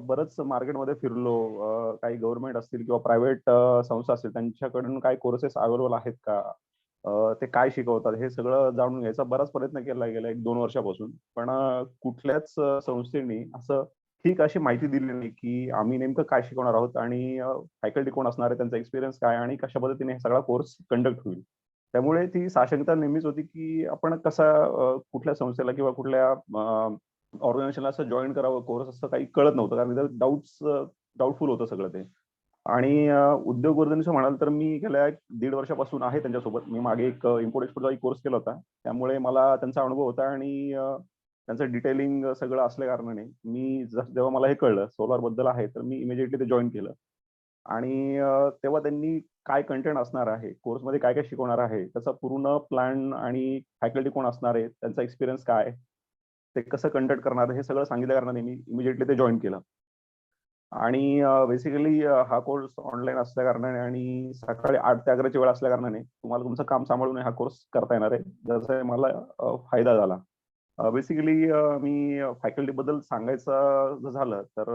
बरंच मार्केटमध्ये फिरलो, काही गव्हर्नमेंट असतील किंवा प्रायव्हेट संस्था असतील त्यांच्याकडून काही कोर्सेस अवेलेबल आहेत का, ते काय शिकवतात हे सगळं जाणून घ्यायचा बराच प्रयत्न केला गेला 1-2 वर्षापासून. पण कुठल्याच संस्थेने असं ठीक अशी माहिती दिली नाही, की आम्ही नेमकं काय शिकवणार आहोत आणि फॅकल्टी कोण असणार आहे, त्यांचा एक्सपिरियन्स काय आणि कशा पद्धतीने हे सगळा कोर्स कंडक्ट होईल. त्यामुळे ती साशंकता नेहमीच होती, की आपण कसा कुठल्या संस्थेला किंवा कुठल्या ऑर्गनायझेशनला असं जॉइन करावं कोर्स असं काही कळत नव्हतं. कारण डाऊटफुल होतं सगळं ते. आणि उद्योग वर्धनीचं म्हणाल तर मी गेल्या 1.5 वर्षापासून आहे त्यांच्यासोबत. मी मागे एक इम्पोर्ट एक्सपोर्टचा एक कोर्स केला होता. त्यामुळे मला त्यांचा अनुभव होता आणि त्यांचं डिटेलिंग सगळं असल्या कारणाने मी जेव्हा मला हे कळलं सोलार बद्दल आहे, तर मी इमिजिएटली ते जॉइन केलं. आणि तेव्हा त्यांनी काय कंटेंट असणार आहे, कोर्समध्ये काय काय शिकवणार आहे, त्याचा पूर्ण प्लॅन आणि फॅकल्टी कोण असणार आहे, त्यांचा एक्सपिरियन्स काय, ते कसं कंडक्ट करणार हे सगळं सांगितल्या कारणाने मी इमिजिएटली ते जॉइन केलं. आणि बेसिकली हा कोर्स ऑनलाईन असल्या कारणाने आणि सकाळी 8 ते 11ची वेळ असल्या कारणाने तुम्हाला तुमचं काम सांभाळून हा कोर्स करता येणार आहे. जसं मला फायदा झाला. बेसिकली मी फॅकल्टी बद्दल सांगायचं जर झालं तर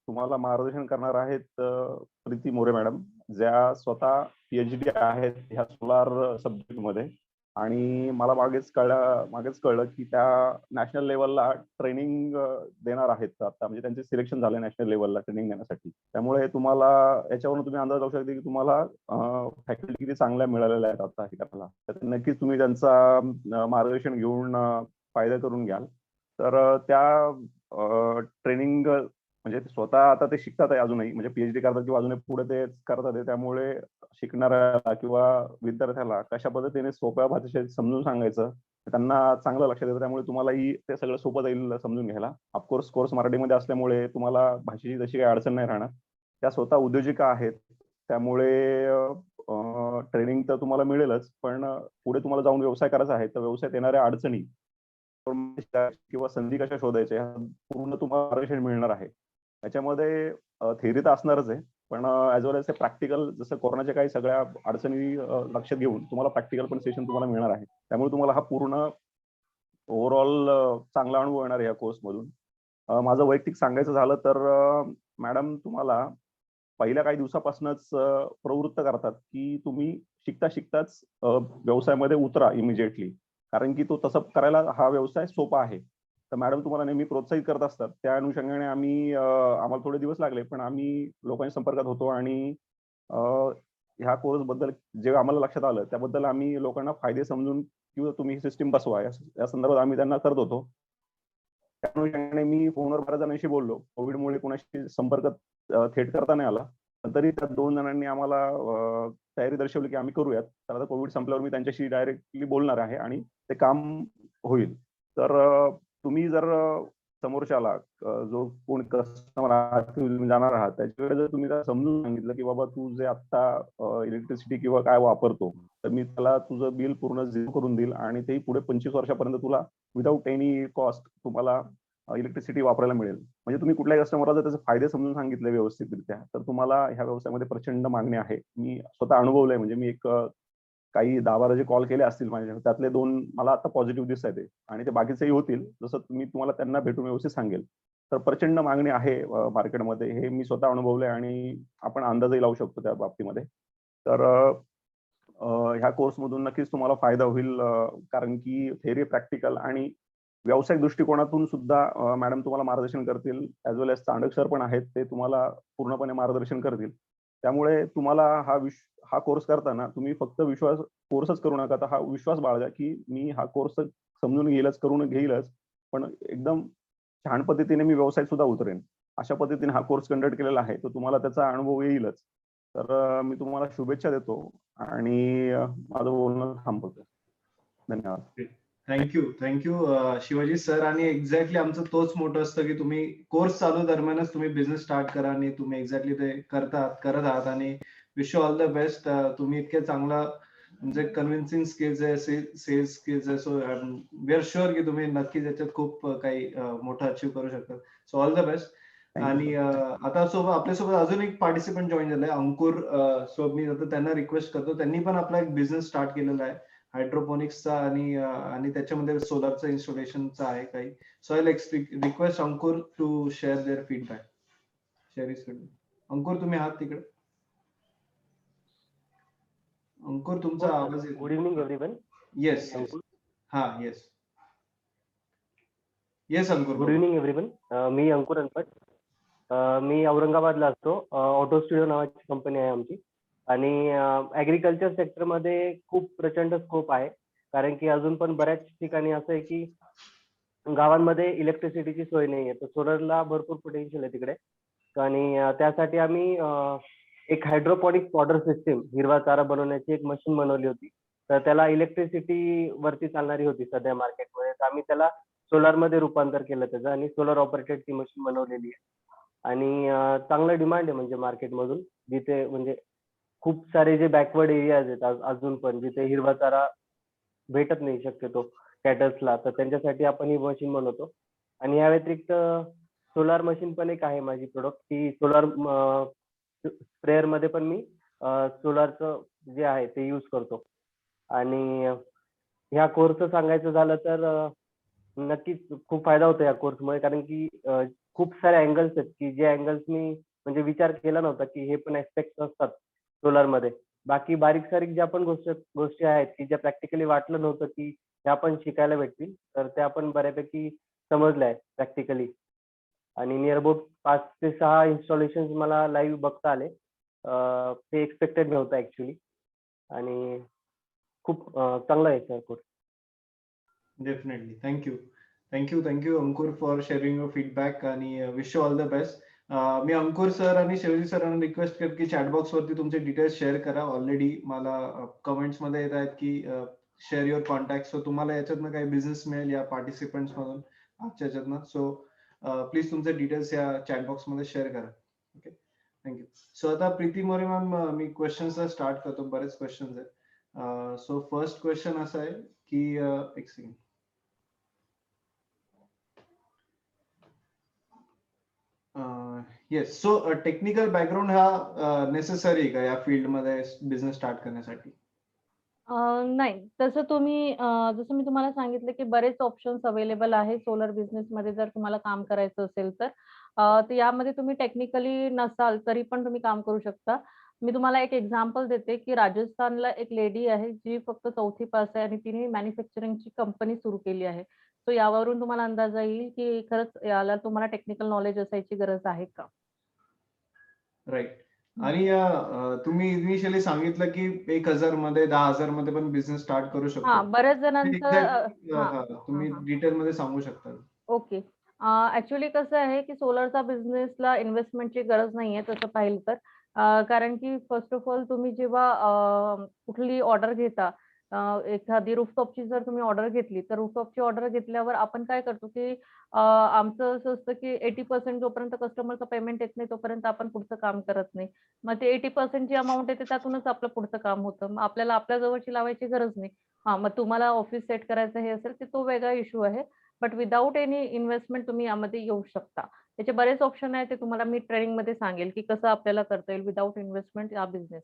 तुम्हाला मार्गदर्शन करणार आहेत प्रीती मोरे मॅडम, ज्या स्वतः PhD आहेत ह्या सोलार सब्जेक्टमध्ये. आणि मला मागेच कळलं की त्या नॅशनल लेवलला ट्रेनिंग देणार आहेत आता, म्हणजे त्यांचे सिलेक्शन झाले नॅशनल लेवलला ट्रेनिंग देण्यासाठी. त्यामुळे तुम्हाला याच्यावरून तुम्ही अंदाज लावू शकता की तुम्हाला फॅकल्टी किती चांगल्या मिळालेल्या आहेत आता हे करायला. तर नक्कीच तुम्ही त्यांचा मार्गदर्शन घेऊन फायदा करून घ्याल. तर त्या ट्रेनिंग म्हणजे स्वतः आता ते शिकतात आहे अजूनही, म्हणजे PhD करतात किंवा अजूनही पुढे ते करतात आहे. त्यामुळे शिकणाऱ्याला किंवा विद्यार्थ्याला कशा पद्धतीने सोप्या भाषेत समजून सांगायचं त्यांना चांगलं लक्षात येतं. त्यामुळे तुम्हालाही ते सगळं सोपं जाईल समजून घ्यायला. ऑफकोर्स कोर्स मराठीमध्ये असल्यामुळे तुम्हाला भाषेची जशी काही अडचण नाही राहणार. त्या स्वतः उद्योजिका आहेत, त्यामुळे ट्रेनिंग तर तुम्हाला मिळेलच, पण पुढे तुम्हाला जाऊन व्यवसाय करायचा आहे तर व्यवसायात येणाऱ्या अडचणी किंवा संधी कशा शोधायच्या पूर्ण तुम्हाला मार्गदर्शन मिळणार आहे. त्याच्यामध्ये थेअरी तर असणारच आहे, पण ॲज वेल एज ते प्रॅक्टिकल, जसं कोरोनाच्या काही सगळ्या अडचणी लक्षात घेऊन तुम्हाला प्रॅक्टिकल पण सेशन तुम्हाला मिळणार आहे. त्यामुळे तुम्हाला हा पूर्ण ओव्हरऑल चांगला अनुभव येणार आहे या कोर्समधून. माझं वैयक्तिक सांगायचं झालं तर मॅडम तुम्हाला पहिल्या काही दिवसापासूनच प्रवृत्त करतात की तुम्ही शिकताच व्यवसायामध्ये उतरा इमिजिएटली, कारण की तो तसं करायला हा व्यवसाय सोपा आहे. तर मॅडम तुम्हाला नेहमी प्रोत्साहित करत असतात. त्या अनुषंगाने आम्हाला थोडे दिवस लागले, पण आम्ही लोकांच्या संपर्कात होतो आणि ह्या कोर्सबद्दल जे आम्हाला लक्षात आलं त्याबद्दल आम्ही लोकांना फायदे समजून किंवा तुम्ही ही सिस्टीम बसवा या संदर्भात आम्ही त्यांना करत होतो. त्या अनुषंगाने मी फोनवर बऱ्याच जणांशी बोललो. कोविडमुळे कोणाशी संपर्क थेट करता नाही आला, पण तरी त्या 2 जणांनी आम्हाला तयारी दर्शवली की आम्ही करूयात. तर आता कोविड संपल्यावर मी त्यांच्याशी डायरेक्टली बोलणार आहे आणि ते काम होईल. तर तुम्ही जर समोरच्याला जो कोण कस्टमर आहात तुम्ही जाणार आहात त्याच्याकडे जर तुम्ही समजून सांगितलं की बाबा तू जे आता इलेक्ट्रिसिटी किंवा काय वापरतो, तर मी त्याला तुझं बिल पूर्ण झिरो करून देईल आणि तेही पुढे 25 वर्षापर्यंत तुला विदाऊट एनी कॉस्ट तुम्हाला इलेक्ट्रिसिटी वापरायला मिळेल. म्हणजे तुम्ही कुठल्याही कस्टमरला जर त्याचे फायदे समजून सांगितले व्यवस्थितरित्या, तर तुम्हाला ह्या व्यवसायामध्ये प्रचंड मागणी आहे. मी स्वतः अनुभवलंय, म्हणजे मी काही 10-12 जे कॉल केले असतील माझ्या, त्यातले 2 मला आता पॉझिटिव्ह दिसत आहेत आणि ते बाकीचेही होतील, जसं मी तुम्हाला त्यांना भेटून व्यवस्थित सांगेल. तर प्रचंड मागणी आहे मार्केटमध्ये, हे मी स्वतः अनुभवलंय आणि आपण अंदाजही लावू शकतो त्या बाबतीमध्ये. तर ह्या कोर्समधून नक्कीच तुम्हाला फायदा होईल, कारण की थेअरी, प्रॅक्टिकल आणि व्यावसायिक दृष्टिकोनातून सुद्धा मॅडम तुम्हाला मार्गदर्शन करतील. ॲज वेल एज चांडक सर पण आहेत, ते तुम्हाला पूर्णपणे मार्गदर्शन करतील. त्यामुळे तुम्हाला हा कोर्स करताना तुम्ही फक्त कोर्सच करू नका, तर हा विश्वास बाळगा की मी हा कोर्स समजून करून घेईलच, पण एकदम छान पद्धतीने मी व्यवसायात सुद्धा उतरेन. अशा पद्धतीने हा कोर्स कंडक्ट केलेला आहे, तर तुम्हाला त्याचा अनुभव येईलच. तर मी तुम्हाला शुभेच्छा देतो आणि माझं बोलणं थांबवतो. धन्यवाद. Thank you Shivaji sir. आणि एक्झॅक्टली आमचं तोच मोठं असतं की तुम्ही कोर्स चालू दरम्यानच तुम्ही बिझनेस स्टार्ट करा आणि तुम्ही एक्झॅक्टली ते करत आहात आणि wish you all the best. तुम्ही इतके चांगला म्हणजे कन्व्हिन्सिंग स्किल्स आहे, सेल्स स्किल्स आहे, सो वी आर शुअर की तुम्ही नक्कीच याच्यात खूप काही मोठं अचीव्ह करू शकता. So all the best. आणि आता आपल्यासोबत अजून एक पार्टिसिपंट जॉईन झालाय, अंकुर. सो मी आता त्यांना रिक्वेस्ट करतो, त्यांनी पण आपला एक बिझनेस स्टार्ट केलेला आहे हायड्रोपोनिक्सचा आणि त्याच्यामध्ये सोलरचं इन्स्टॉलेशनचा आहे काही. So I request Ankur to share their feedback. Ankur तुम्ही आहात तिकडे? अंकुर तुमचा आवाज येतो. Good evening everyone. Yes Ankur. हा येस येस अंकुर गुड बोला. Evening everyone. मी अंकुर अनपट. मी औरंगाबादला असतो. ऑटो स्टुडिओ नावाची कंपनी आहे आमची. आणि ऍग्रिकल्चर सेक्टरमध्ये खूप प्रचंड स्कोप आहे. कारण की अजून पण बऱ्याच ठिकाणी असं आहे की गावांमध्ये इलेक्ट्रिसिटीची सोय नाहीये. तर सोलरला भरपूर पोटेन्शियल आहे तिकडे. आणि त्यासाठी आम्ही एक हायड्रोपॉनिक पॉडर सिस्टीम हिरवा चारा बनवण्याची एक मशीन बनवली होती. तर त्याला इलेक्ट्रिसिटी वरती चालणारी होती सध्या मार्केटमध्ये. तर आम्ही त्याला सोलारमध्ये रूपांतर केलं त्याचं आणि सोलर ऑपरेटेड ती मशीन बनवलेली आहे. आणि चांगलं डिमांड आहे म्हणजे मार्केटमधून. जिथे म्हणजे खूप सारे जे बॅकवर्ड एरियाज आहेत अजून पण जिथे हिरवा चारा भेटत नाही शक्यतो कॅटल्सला, तर त्यांच्यासाठी आपण ही मशीन बनवतो. आणि या व्यतिरिक्त सोलार मशीन पण एक आहे माझी प्रोडक्ट. ती सोलार स्प्रेअर मध्ये पण मी सोलारचं जे आहे ते यूज करतो. आणि ह्या कोर्सचं सांगायचं झालं तर नक्कीच खूप फायदा होतो या कोर्समुळे. कारण की खूप सारे अँगल्स आहेत की जे अँगल्स मी म्हणजे विचार केला नव्हता की हे पण ऍस्पेक्ट असतात सोलारमध्ये. बाकी बारीक सारीक ज्या पण गोष्टी आहेत की ज्या प्रॅक्टिकली वाटलं नव्हतं की ह्या पण शिकायला भेटतील, तर त्या पण बऱ्यापैकी समजल्या आहेत प्रॅक्टिकली. आणि नियर अबाउट 5 ते 6 इन्स्टॉलेशन मला लाईव्ह बघता आले. ते एक्सपेक्टेड नव्हतं ऍक्च्युली. आणि खूप चांगला आहे sir course. Definitely. Thank you Ankur for sharing your feedback आणि wish you all the best. मी अंकुर सर आणि शिवजी सरांना रिक्वेस्ट करते की चॅटबॉक्स वरती तुमचे डिटेल्स शेअर करा. ऑलरेडी मला कमेंट्स मध्ये येत आहेत की शेअर युअर कॉन्टॅक्ट. सो तुम्हाला याच्यातनं काही बिझनेस मिळेल या पार्टिसिपंट्स मधून आजच्या याच्यातनं. सो प्लीज तुमचे डिटेल्स या चॅटबॉक्स मध्ये शेअर करा. Okay, thank you. सो आता प्रीती मोरे मॅम, मी क्वेश्चन्स स्टार्ट करतो. बरेच क्वेश्चन्स आहेत. सो फर्स्ट क्वेश्चन असा आहे की एक second. Yes, so technical background हा नेसेसरी आहे का या फील्डमध्ये बिझनेस स्टार्ट करण्यासाठी? नाही. तसं तुम्ही जसं मी तुम्हाला सांगितलं, की बरेच ऑप्शन्स अवेलेबल आहे सोलर बिझनेसमध्ये जर तुम्हाला काम करायचं असेल तर. तर यामध्ये तुम्ही टेक्निकली नसाल तरी पण तुम्ही काम करू शकता. मी तुम्हाला एक एक्झाम्पल देते, की राजस्थानला एक लेडी आहे, जी फक्त 4थी पास आहे आणि तिने मॅन्युफॅक्चरिंगची कंपनी सुरू केली आहे. सो यावरून तुम्हाला अंदाज येईल, की खरंच याला तुम्हाला टेक्निकल नॉलेज असायची गरज आहे का? राईट. आणि तुम्ही इनिशियली सांगितलं की 1,000 मध्ये 10,000 मध्ये पण बिझनेस स्टार्ट करू शकतो. हां, बऱ्याच जणांचं तुम्ही डिटेल मध्ये सांगू शकता? ओके. ॲक्चुअली कसं आहे, की सोलरचा बिझनेसला इन्व्हेस्टमेंटची गरज नाहीये तसं पाहिलं तर. कारण की फर्स्ट ऑफ ऑल तुम्ही जेव्हा कुठली ऑर्डर घेता, एखादी रूफटॉपची जर तुम्ही ऑर्डर घेतली, तर रूफटॉपची ऑर्डर घेतल्यावर आपण काय करतो, की आमचं असं असतं, की 80% जोपर्यंत कस्टमरचं पेमेंट येत नाही, तोपर्यंत आपण पुढचं काम करत नाही. मग ते 80% जी अमाउंट येते त्यातूनच आपलं पुढचं काम होतं. मग आपल्याला आपल्या जवळची लावायची गरज नाही. हां, मग तुम्हाला ऑफिस सेट करायचं हे असेल, तर तो वेगळा इश्यू आहे. बट विदाऊट एनी इन्व्हेस्टमेंट तुम्ही यामध्ये येऊ शकता. त्याचे बरेच ऑप्शन आहेत, ते तुम्हाला मी ट्रेनिंगमध्ये सांगेल, की कसं आपल्याला करता येईल विदाऊट इन्व्हेस्टमेंट हा बिझनेस.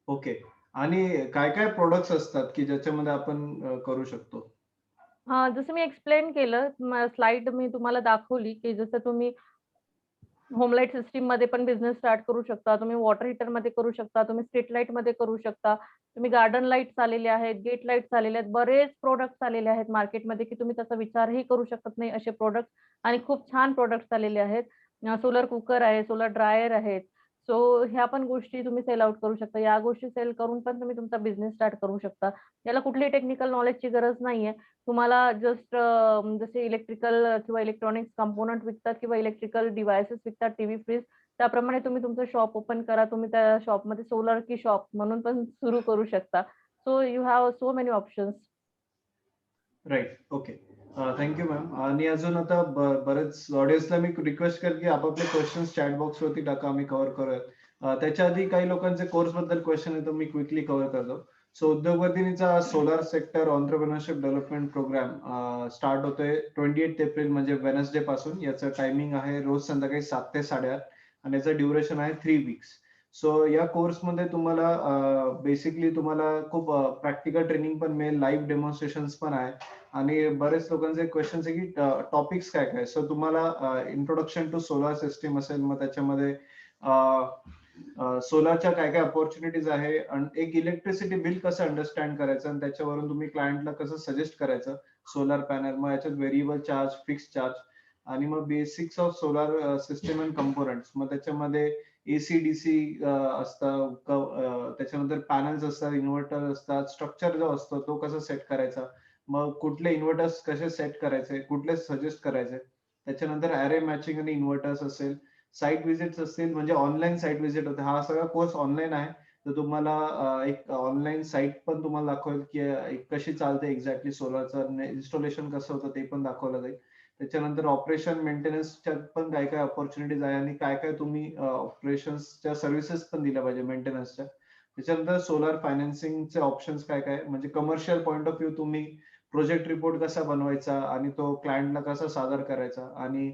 ओके. आणि काय काय प्रोडक्ट्स असतात की ज्याच्यामध्ये आपण करू शकतो? हां, जसं मी एक्सप्लेन केलं, स्लाईड मी तुम्हाला दाखवली, की जसं तुम्ही होम लाईट सिस्टममध्ये पण बिझनेस स्टार्ट करू शकता. तुम्ही वॉटर हीटरमध्ये करू शकता. तुम्ही स्ट्रीट लाईटमध्ये करू शकता. तुम्ही गार्डन लाईट्स आलेले आहेत, गेट लाईट्स आलेले आहेत. बरेच प्रॉडक्ट्स आलेले आहेत मार्केटमध्ये, की तुम्ही त्याचा विचारही करू शकत नाही असे प्रॉडक्ट्स आणि खूप छान प्रॉडक्ट्स आलेले आहेत. सोलर कुकर आहे, सोलर ड्रायर आहेत. सो ह्या पण गोष्टी तुम्ही सेल आउट करू शकता. या गोष्टी सेल करून पण तुम्ही तुमचा बिझनेस स्टार्ट करू शकता. याला कुठलीही टेक्निकल नॉलेजची गरज नाहीये. तुम्हाला जस्ट जसे इलेक्ट्रिकल किंवा इलेक्ट्रॉनिक्स कंपोनंट विकतात किंवा इलेक्ट्रिकल डिव्हाइसेस विकतात, टीव्ही, फ्रिज, त्याप्रमाणे तुम्ही तुमचं शॉप ओपन करा. तुम्ही त्या शॉपमध्ये सोलर की शॉप म्हणून पण सुरू करू शकता. So you have so many options. Right. Okay. Thank you ma'am. आणि अजून आता बरेच ऑडियन्सला मी रिक्वेस्ट करेन की आपापले क्वेश्चन्स चॅट बॉक्स वरती टाका, आम्ही कव्हर करूयात. त्याच्या आधी काही लोकांचे कोर्स बद्दल क्वेश्चन आहे, तर मी क्विकली कव्हर करतो. सो उद्योगवर्धिनीचा solar sector entrepreneurship development programme start होतोय 28 एप्रिल म्हणजे वेनसडे पासून. याचं टायमिंग आहे रोज संध्याकाळी 7 ते 8:30 आणि याचं ड्युरेशन आहे 3 वीक्स. सो या कोर्समध्ये तुम्हाला बेसिकली तुम्हाला खूप प्रॅक्टिकल ट्रेनिंग पण मिळेल, लाईव्ह डेमॉन्स्ट्रेशन्स पण आहे आणि बरेच लोकांचे क्वेश्चन्स आहे की टॉपिक्स काय काय. सो तुम्हाला इंट्रोडक्शन टू सोलार सिस्टीम असेल, मग त्याच्यामध्ये सोलारच्या काय काय अपॉर्च्युनिटीज आहे आणि एक इलेक्ट्रिसिटी बिल कसं अंडरस्टँड करायचं आणि त्याच्यावरून तुम्ही क्लायंटला कसं सजेस्ट करायचं सोलार पॅनल, मग याच्यात व्हेरिएबल चार्ज, फिक्स चार्ज आणि मग basics of solar system and components. मग त्याच्यामध्ये एसी डीसी असतं, त्याच्यानंतर पॅनल्स असतात, इन्व्हर्टर असतात, स्ट्रक्चर जो असतो तो कसा सेट करायचा, मग कुठले इन्व्हर्टर्स कसे सेट करायचे, कुठले सजेस्ट करायचे, त्याच्यानंतर अरे मॅचिंग आणि इन्व्हर्टर्स असेल, साईट व्हिजिट्स असतील, म्हणजे ऑनलाईन साईट व्हिजिट होते. हा सगळा कोर्स ऑनलाईन आहे, तर तुम्हाला एक ऑनलाईन साईट पण तुम्हाला दाखवेल की कशी चालते एक्झॅक्टली सोलरचं इन्स्टॉलेशन कसं होतं ते पण दाखवलं जाईल. त्याच्यानंतर ऑपरेशन मेंटेनन्सच्या पण काय काय अपॉर्च्युनिटीज आहे आणि काय काय तुम्ही ऑपरेशन्सच्या सर्व्हिसेस पण दिल्या पाहिजे मेंटेनन्सच्या. त्याच्यानंतर सोलार फायनान्सिंगचे ऑप्शन्स काय काय, म्हणजे कमर्शियल पॉईंट ऑफ व्ह्यू तुम्ही प्रोजेक्ट रिपोर्ट कसा बनवायचा आणि तो क्लायंटला कसा सादर करायचा आणि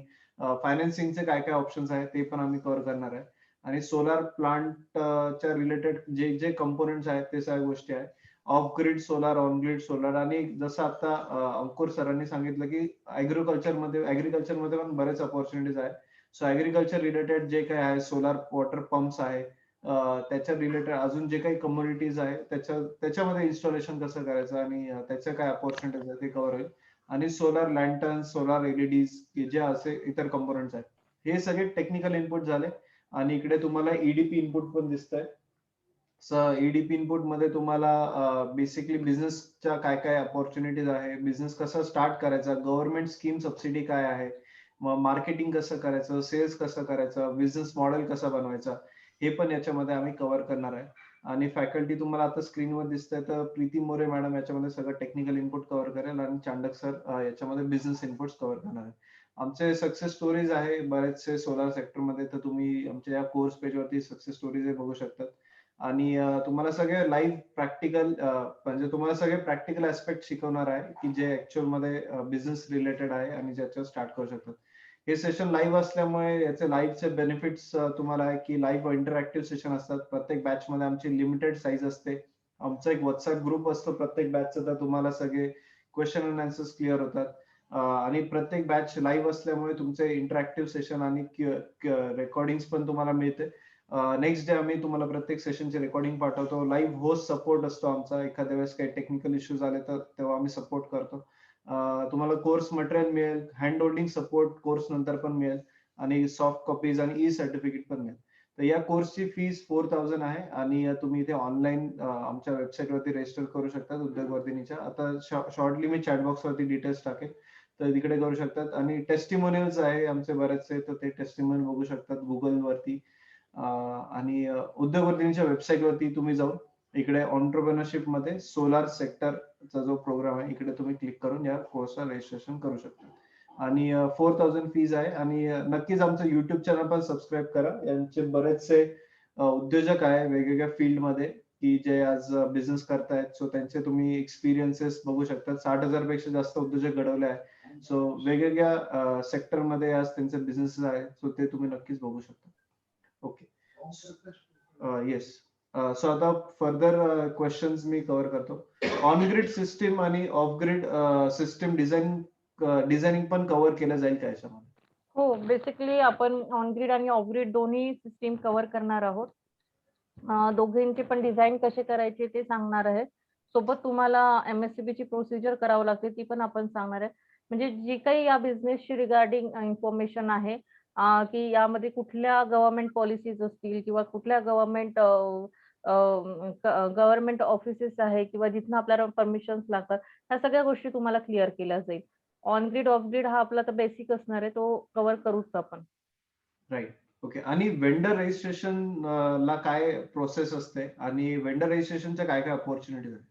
फायनान्सिंगचे काय काय ऑप्शन्स आहेत ते पण आम्ही कव्हर करणार आहे. आणि सोलार प्लांटच्या रिलेटेड जे जे कंपोनेंट्स आहेत ते सगळ्या गोष्टी आहेत. Of grid solar, on grid solar आणि जसं आता अंकुर सरांनी सांगितलं की ऍग्रीकल्चरमध्ये पण बरेच अपॉर्च्युनिटीज आहेत. सो ऍग्रीकल्चर रिलेटेड जे काही आहे, सोलार वॉटर पंप्स आहे, त्याच्या रिलेटेड अजून जे काही कम्युनिटीज आहे त्याच्यामध्ये इन्स्टॉलेशन कसं करायचं आणि त्याच्या काय अपॉर्च्युनिटीज आहे ते कव्हर होईल. आणि सोलार लँटर्न, सोलार एलईडीज जे असे इतर कंपोनंट्स आहेत, हे सगळे टेक्निकल इनपुट झाले. आणि इकडे तुम्हाला ईडीपी इनपुट पण दिसतंय. ईडीपी इनपुट मध्ये तुम्हाला बेसिकली बिझनेसच्या काय काय अपॉर्च्युनिटीज आहे, बिझनेस कसा स्टार्ट करायचा, गव्हर्नमेंट स्कीम सबसिडी काय आहे, मग मार्केटिंग कसं करायचं, सेल्स कसं करायचं, बिझनेस मॉडेल कसा बनवायचा, हे पण याच्यामध्ये आम्ही कव्हर करणार आहे. आणि फॅकल्टी तुम्हाला आता स्क्रीनवर दिसतंय, तर प्रीती मोरे मॅडम याच्यामध्ये सगळं टेक्निकल इनपुट कव्हर करेल आणि चांडक सर याच्यामध्ये बिझनेस इनपुट्स कव्हर करणार आहे. आमचे सक्सेस स्टोरीज आहे बरेचसे सोलार सेक्टरमध्ये, तर तुम्ही आमच्या या कोर्स पेजवरती सक्सेस स्टोरीज बघू शकतात. आणि तुम्हाला सगळे लाईव्ह प्रॅक्टिकल, म्हणजे तुम्हाला सगळे प्रॅक्टिकल ऍस्पेक्ट शिकवणार आहे की जे ऍक्च्युअल मध्ये बिझनेस रिलेटेड आहे आणि ज्याच्यावर स्टार्ट करू शकतात. हे सेशन लाईव्ह असल्यामुळे याचे लाईव्हचे बेनिफिट्स तुम्हाला आहे की लाईव्ह इंटरॅक्टिव्ह सेशन असतात. प्रत्येक बॅच मध्ये आमची लिमिटेड साईज असते. आमचा एक व्हॉट्सअप ग्रुप असतो प्रत्येक बॅचचा, तर तुम्हाला सगळे क्वेश्चन अँड आन्सर्स क्लिअर होतात. आणि प्रत्येक बॅच लाईव्ह असल्यामुळे तुमचे इंटरॅक्टिव्ह सेशन आणि रेकॉर्डिंग पण तुम्हाला मिळते. नेक्स्ट डे आम्ही तुम्हाला प्रत्येक सेशनचे रेकॉर्डिंग पाठवतो. लाईव्ह होस्ट सपोर्ट असतो आमचा, एखाद्या वेळेस काही टेक्निकल इश्यूज आले तर तेव्हा आम्ही सपोर्ट करतो. तुम्हाला कोर्स मटेरियल मिळेल, हँड होल्डिंग सपोर्ट कोर्स नंतर पण मिळेल आणि सॉफ्ट कॉपीज आणि ई सर्टिफिकेट पण मिळेल. तर या कोर्सची फीस 4000 आहे आणि तुम्ही इथे ऑनलाईन आमच्या वेबसाईटवरती रजिस्टर करू शकता उद्योगवर्धिनीच्या. आता शॉर्टली मी चॅटबॉक्स वरती डिटेल्स टाकेल, तर तिकडे करू शकतात. आणि टेस्टिमोनियल्स आहे आमचे बरेचसे, तर ते टेस्टिमोनियल बघू शकतात गुगल वरती. आणि उद्योगवर्धिनीच्या वेबसाईट वरती तुम्ही जाऊन इकडे एंटरप्रेन्योरशिप मध्ये सोलार सेक्टरचा जो प्रोग्राम आहे इकडे तुम्ही क्लिक करून या कोर्सला रजिस्ट्रेशन करू शकता. आणि 4000 फीज आहे. आणि नक्कीच आमचं युट्यूब चॅनल पण सबस्क्राईब करा. यांचे बरेचसे उद्योजक आहे वेगवेगळ्या फील्डमध्ये की जे आज बिझनेस करतायत. सो त्यांचे तुम्ही एक्सपिरियन्सेस बघू शकता. 60,000 पेक्षा जास्त उद्योजक घडवले आहे. सो वेगवेगळ्या सेक्टरमध्ये आज त्यांचे बिझनेसेस आहेत, सो ते तुम्ही नक्कीच बघू शकता. Okay, yes. सो आता फर्दर क्वेश्चन्स मी कव्हर करतो. ऑन ग्रिड सिस्टीम आणि ऑफ ग्रिड सिस्टीम डिझायनिंग पण कव्हर केलं जाईल का याच्यामध्ये? हो, बेसिकली आपण ऑन ग्रिड आणि ऑफ ग्रिड दोन्ही सिस्टीम कव्हर करणार आहोत. दोघींची पण डिझाईन कसे करायचे ते सांगणार आहे. सोबत तुम्हाला MSCB ची प्रोसिजर करावं लागते ती पण आपण सांगणार आहे. म्हणजे जी काही या बिझनेसची रिगार्डिंग इन्फॉर्मेशन आहे, की यामध्ये कुठल्या गव्हर्नमेंट पॉलिसीज असतील किंवा कुठल्या गव्हर्नमेंट ऑफिसेस आहे किंवा जिथनं आपल्याला परमिशन्स लागतात, ह्या सगळ्या गोष्टी तुम्हाला क्लिअर केल्या जाईल. ऑन ग्रिड, ऑफ ग्रिड हा आपला तर बेसिक असणार आहे, तो कव्हर करूच आपण. राईट. ओके. आणि वेंडर रजिस्ट्रेशन ला काय प्रोसेस असते आणि वेंडर रजिस्ट्रेशनच्या काय काय अपॉर्च्युनिटीज आहेत?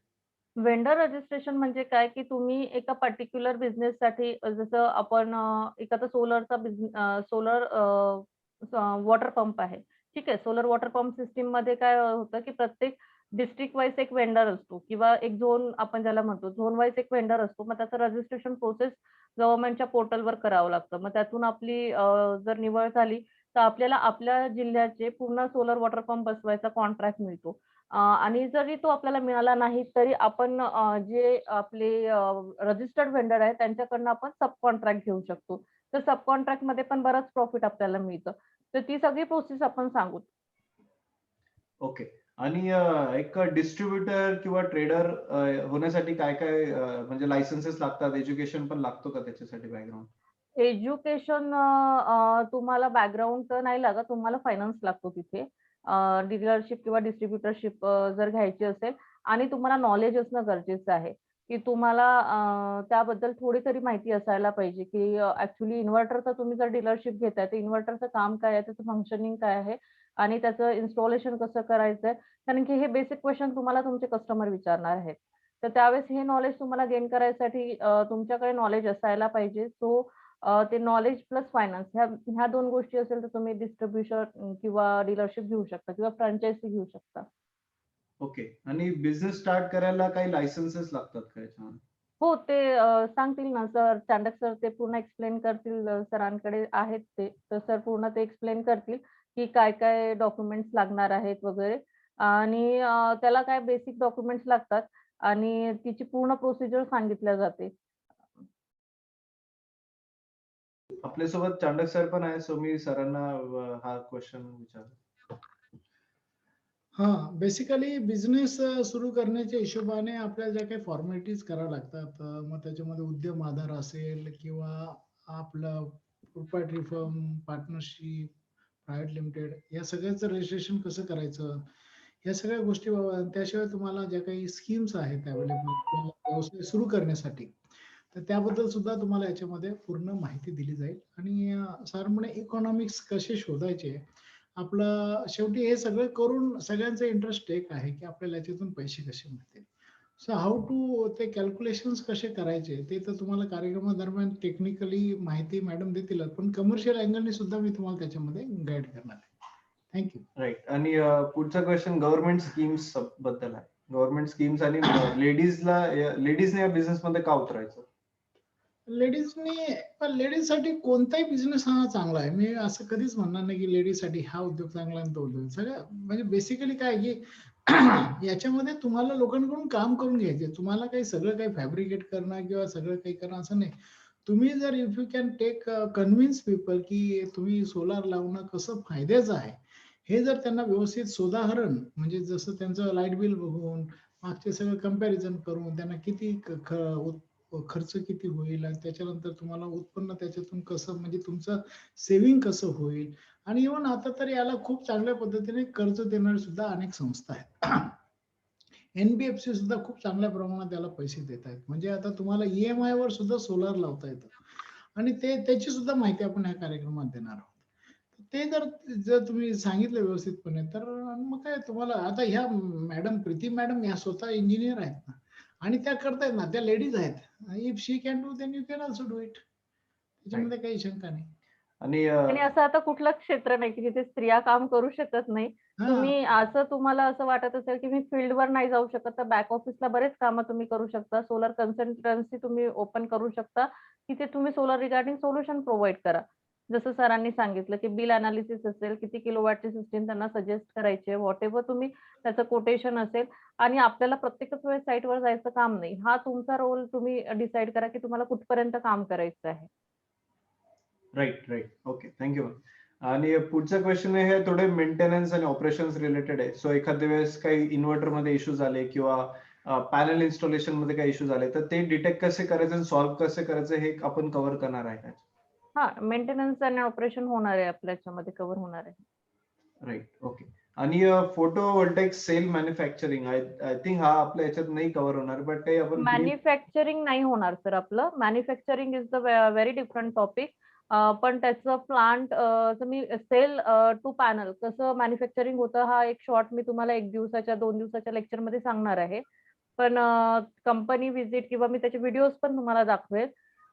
वेंडर रजिस्ट्रेशन म्हणजे काय, की तुम्ही एका पर्टिक्युलर बिझनेससाठी जसं आपण एखादा सोलर वॉटर पंप आहे. ठीक आहे. सोलर वॉटर पंप सिस्टीम मध्ये काय होतं, की प्रत्येक डिस्ट्रिक्ट वाईज एक वेंडर असतो किंवा एक झोन आपण ज्याला म्हणतो, झोन वाईज एक वेंडर असतो. मग त्याचं रजिस्ट्रेशन प्रोसेस गव्हर्नमेंटच्या पोर्टलवर करावं लागतं. मग त्यातून आपली जर निवड झाली, तर आपल्याला आपल्या जिल्ह्याचे पूर्ण सोलर वॉटर पंप बसवायचा कॉन्ट्रॅक्ट मिळतो. आणि जरी तो आपल्याला मिळाला नाही, तरी आपण जे आपले रजिस्टर्ड वेंडर आहेत त्यांच्याकडनं आपण सब कॉन्ट्रॅक्ट घेऊ शकतो. तर सब कॉन्ट्रॅक्ट मध्ये पण बरंच प्रॉफिट आपल्याला मिळतं. तर ती सगळी प्रोसेस आपण सांगू. ओके. आणि एक डिस्ट्रीब्युटर किंवा ट्रेडर होण्यासाठी काय काय म्हणजे लायसन्सेस लागतात, एज्युकेशन पण लागतो का त्याच्यासाठी बॅकग्राऊंड? एज्युकेशन तुम्हाला बॅकग्राऊंड तर नाही लागत. तुम्हाला फायनान्स लागतो तिथे. डीलरशिप किंवा डिस्ट्रिब्युटरशिप जर घ्यायची असेल आणि तुम्हाला नॉलेज असणं गरजेचं आहे, की तुम्हाला त्याबद्दल थोडी तरी माहिती असायला पाहिजे, की इन्व्हर्टरचं तुम्ही जर डीलरशिप घेताय, तर इन्व्हर्टरचं काम काय आहे, त्याचं फंक्शनिंग काय आहे आणि त्याचं इन्स्टॉलेशन कसं करायचंय. कारण की हे बेसिक क्वेशन तुम्हाला तुमचे कस्टमर विचारणार आहेत. तर त्यावेळेस हे नॉलेज तुम्हाला गेन करायसाठी तुमच्याकडे नॉलेज असायला पाहिजे. सो ते नॉलेज प्लस फायनान्स ह्या 2 गोष्टी असेल तर तुम्ही डिस्ट्रिब्युशन किंवा डीलरशिप घेऊ शकता किंवा फ्रँचायझी घेऊ शकता. ओके. आणि बिझनेस स्टार्ट करायला काही लायसन्सेस लागतात का याच्यामध्ये? हो, ते सांगतील ना सर, चांडक सर ते पूर्ण एक्सप्लेन करतील. सरांकडे आहेत ते. तर सर पूर्ण ते एक्सप्लेन करतील, की काय-काय डॉक्युमेंट्स लागणार आहेत वगैरे आणि त्याला काय बेसिक डॉक्युमेंट्स लागतात आणि तिची पूर्ण प्रोसिजर सांगितल्या जाते. आपल्यासोबत चांडक सर पण आहे, सो मी सरांना हा क्वेश्चन विचारतो. बेसिकली बिझनेस सुरू करण्याच्या हिशोबाने आपल्याला ज्या काही फॉर्मॅलिटीज कराव्या लागतात. मग त्याच्यामध्ये उद्यम आधार असेल किंवा आपलं proprietary firm, partnership, private limited या सगळ्याचं रजिस्ट्रेशन कसं करायचं? या सगळ्या गोष्टी बाबा त्याशिवाय तुम्हाला ज्या काही स्कीम्स आहेत अवेलेबल व्यवसाय सुरू करण्यासाठी, तर त्याबद्दल सुद्धा तुम्हाला याच्यामध्ये पूर्ण माहिती दिली जाईल आणि सर म्हणे इकॉनॉमिक्स कसे शोधायचे. आपलं शेवटी हे सगळं करून सगळ्यांचा इंटरेस्ट एक आहे, की आपल्याला याच्यातून पैसे कसे मिळतील. सो हाऊ टू ते कॅल्क्युलेशन्स कसे करायचे ते तर तुम्हाला कार्यक्रमादरम्यान टेक्निकली माहिती मॅडम देतीलच, पण कमर्शियल अँगलने सुद्धा मी तुम्हाला त्याच्यामध्ये गाईड करणार आहे. Thank you. राइट. आणि पुढचा क्वेश्चन गव्हर्नमेंट स्कीम्स बद्दल आहे. गव्हर्नमेंट स्कीम्स आणि लेडीजने या बिझनेस मध्ये का उतरायचं? लेडीजसाठी कोणताही बिझनेस हा चांगला आहे. मी असं कधीच म्हणणार नाही, की लेडीजसाठी हा उद्योग चांगला आहे आणि तो उद्योग. सगळं म्हणजे बेसिकली काय आहे, की याच्यामध्ये तुम्हाला लोकांकडून काम करून घ्यायचे. तुम्हाला काही सगळं काही फॅब्रिकेट करणं किंवा सगळं काही करणं असं नाही. तुम्ही जर if you can take convince people, की तुम्ही सोलार लावणं कसं फायद्याचं आहे. हे जर त्यांना व्यवस्थित सोदाहरण म्हणजे जसं त्यांचं लाईट बिल बघून, मागचे सगळं कंपॅरिझन करून त्यांना किती खर्च किती होईल आणि त्याच्यानंतर तुम्हाला उत्पन्न त्याच्यातून कसं म्हणजे तुमचं सेव्हिंग कसं होईल आणि इव्हन आता तर याला खूप चांगल्या पद्धतीने कर्ज देणारे सुद्धा अनेक संस्था आहेत. एनबीएफसी सुद्धा खूप चांगल्या प्रमाणात याला पैसे देत आहेत. म्हणजे आता तुम्हाला ईएमआय वर सुद्धा सोलार लावता येतं आणि त्याची सुद्धा माहिती आपण या कार्यक्रमात देणार आहोत. ते जर जर तुम्ही सांगितलं व्यवस्थितपणे तर मग काय तुम्हाला आता ह्या मॅडम प्रीती मॅडम या स्वतः इंजिनियर आहेत ना आणि त्या करतायत ना, त्या लेडीज आहेत. If she can do then you can also do it. त्याच्यामध्ये काही शंका नाही. आणि आणि असं आता कुठलंच क्षेत्र नाही, की जिथे स्त्रिया काम करू शकत नाही. हां. तुम्हाला असं वाटत असेल, की मी फील्डवर नाही जाऊ शकत, तर बॅक ऑफिसला बरेच कामं तुम्ही करू शकता. सोलर कन्सल्टन्सी तुम्ही ओपन करू शकता. तिथे तुम्ही सोलर रिगार्डिंग सोल्युशन प्रोव्हाईड करा. जसं सरांनी सांगितलं, की बिल एनालिसिस असेल, किती किलोवॅटची सिस्टम त्यांना सजेस्ट करायची आहे, व्हॉटएव्हर तुम्ही त्याचं कोटेशन असेल आणि आपल्याला प्रत्येकच वेळेस साइटवर जायचं काम नाही. हा तुमचा रोल तुम्ही डिसाईड करा, की तुम्हाला कुठपर्यंत काम करायचं आहे. राइट. ओके. Thank you ma'am. आणि पुढचा क्वेश्चन हे थोडे मेंटेनन्स आणि ऑपरेशन्स रिलेटेड आहे. सो एखाद्या वेळेस काही इन्व्हर्टर मध्ये इश्यू झाले किंवा पॅनल इन्स्टॉलेशन मध्ये काही इश्यू झाले, तर ते डिटेक्ट कसे करायचे आणि सॉल्व्ह कसे करायचे हे आपण कव्हर करणार आहे. हां, मेंटेनन्स आणि ऑपरेशन होणार आहे आपल्या याच्यामध्ये कव्हर होणार आहे. राइट. ओके. आणि फोटोव्होल्टेक सेल मॅन्युफॅक्चरिंग आय थिंक हा आपल्या याच्यात नाही कव्हर होणार, बट काही आपण मॅन्युफॅक्चरिंग नाही होणार सर आपलं. Manufacturing is the very different topic. पण त्याचं प्लांट मी सेल टू पॅनल कसं मॅन्युफॅक्चरिंग होतं हा एक शॉर्ट मी तुम्हाला 1 दिवसाच्या 2 दिवसाच्या लेक्चरमध्ये सांगणार आहे. पण कंपनी व्हिजिट किंवा मी त्याचे व्हिडिओज पण तुम्हाला दाखवेल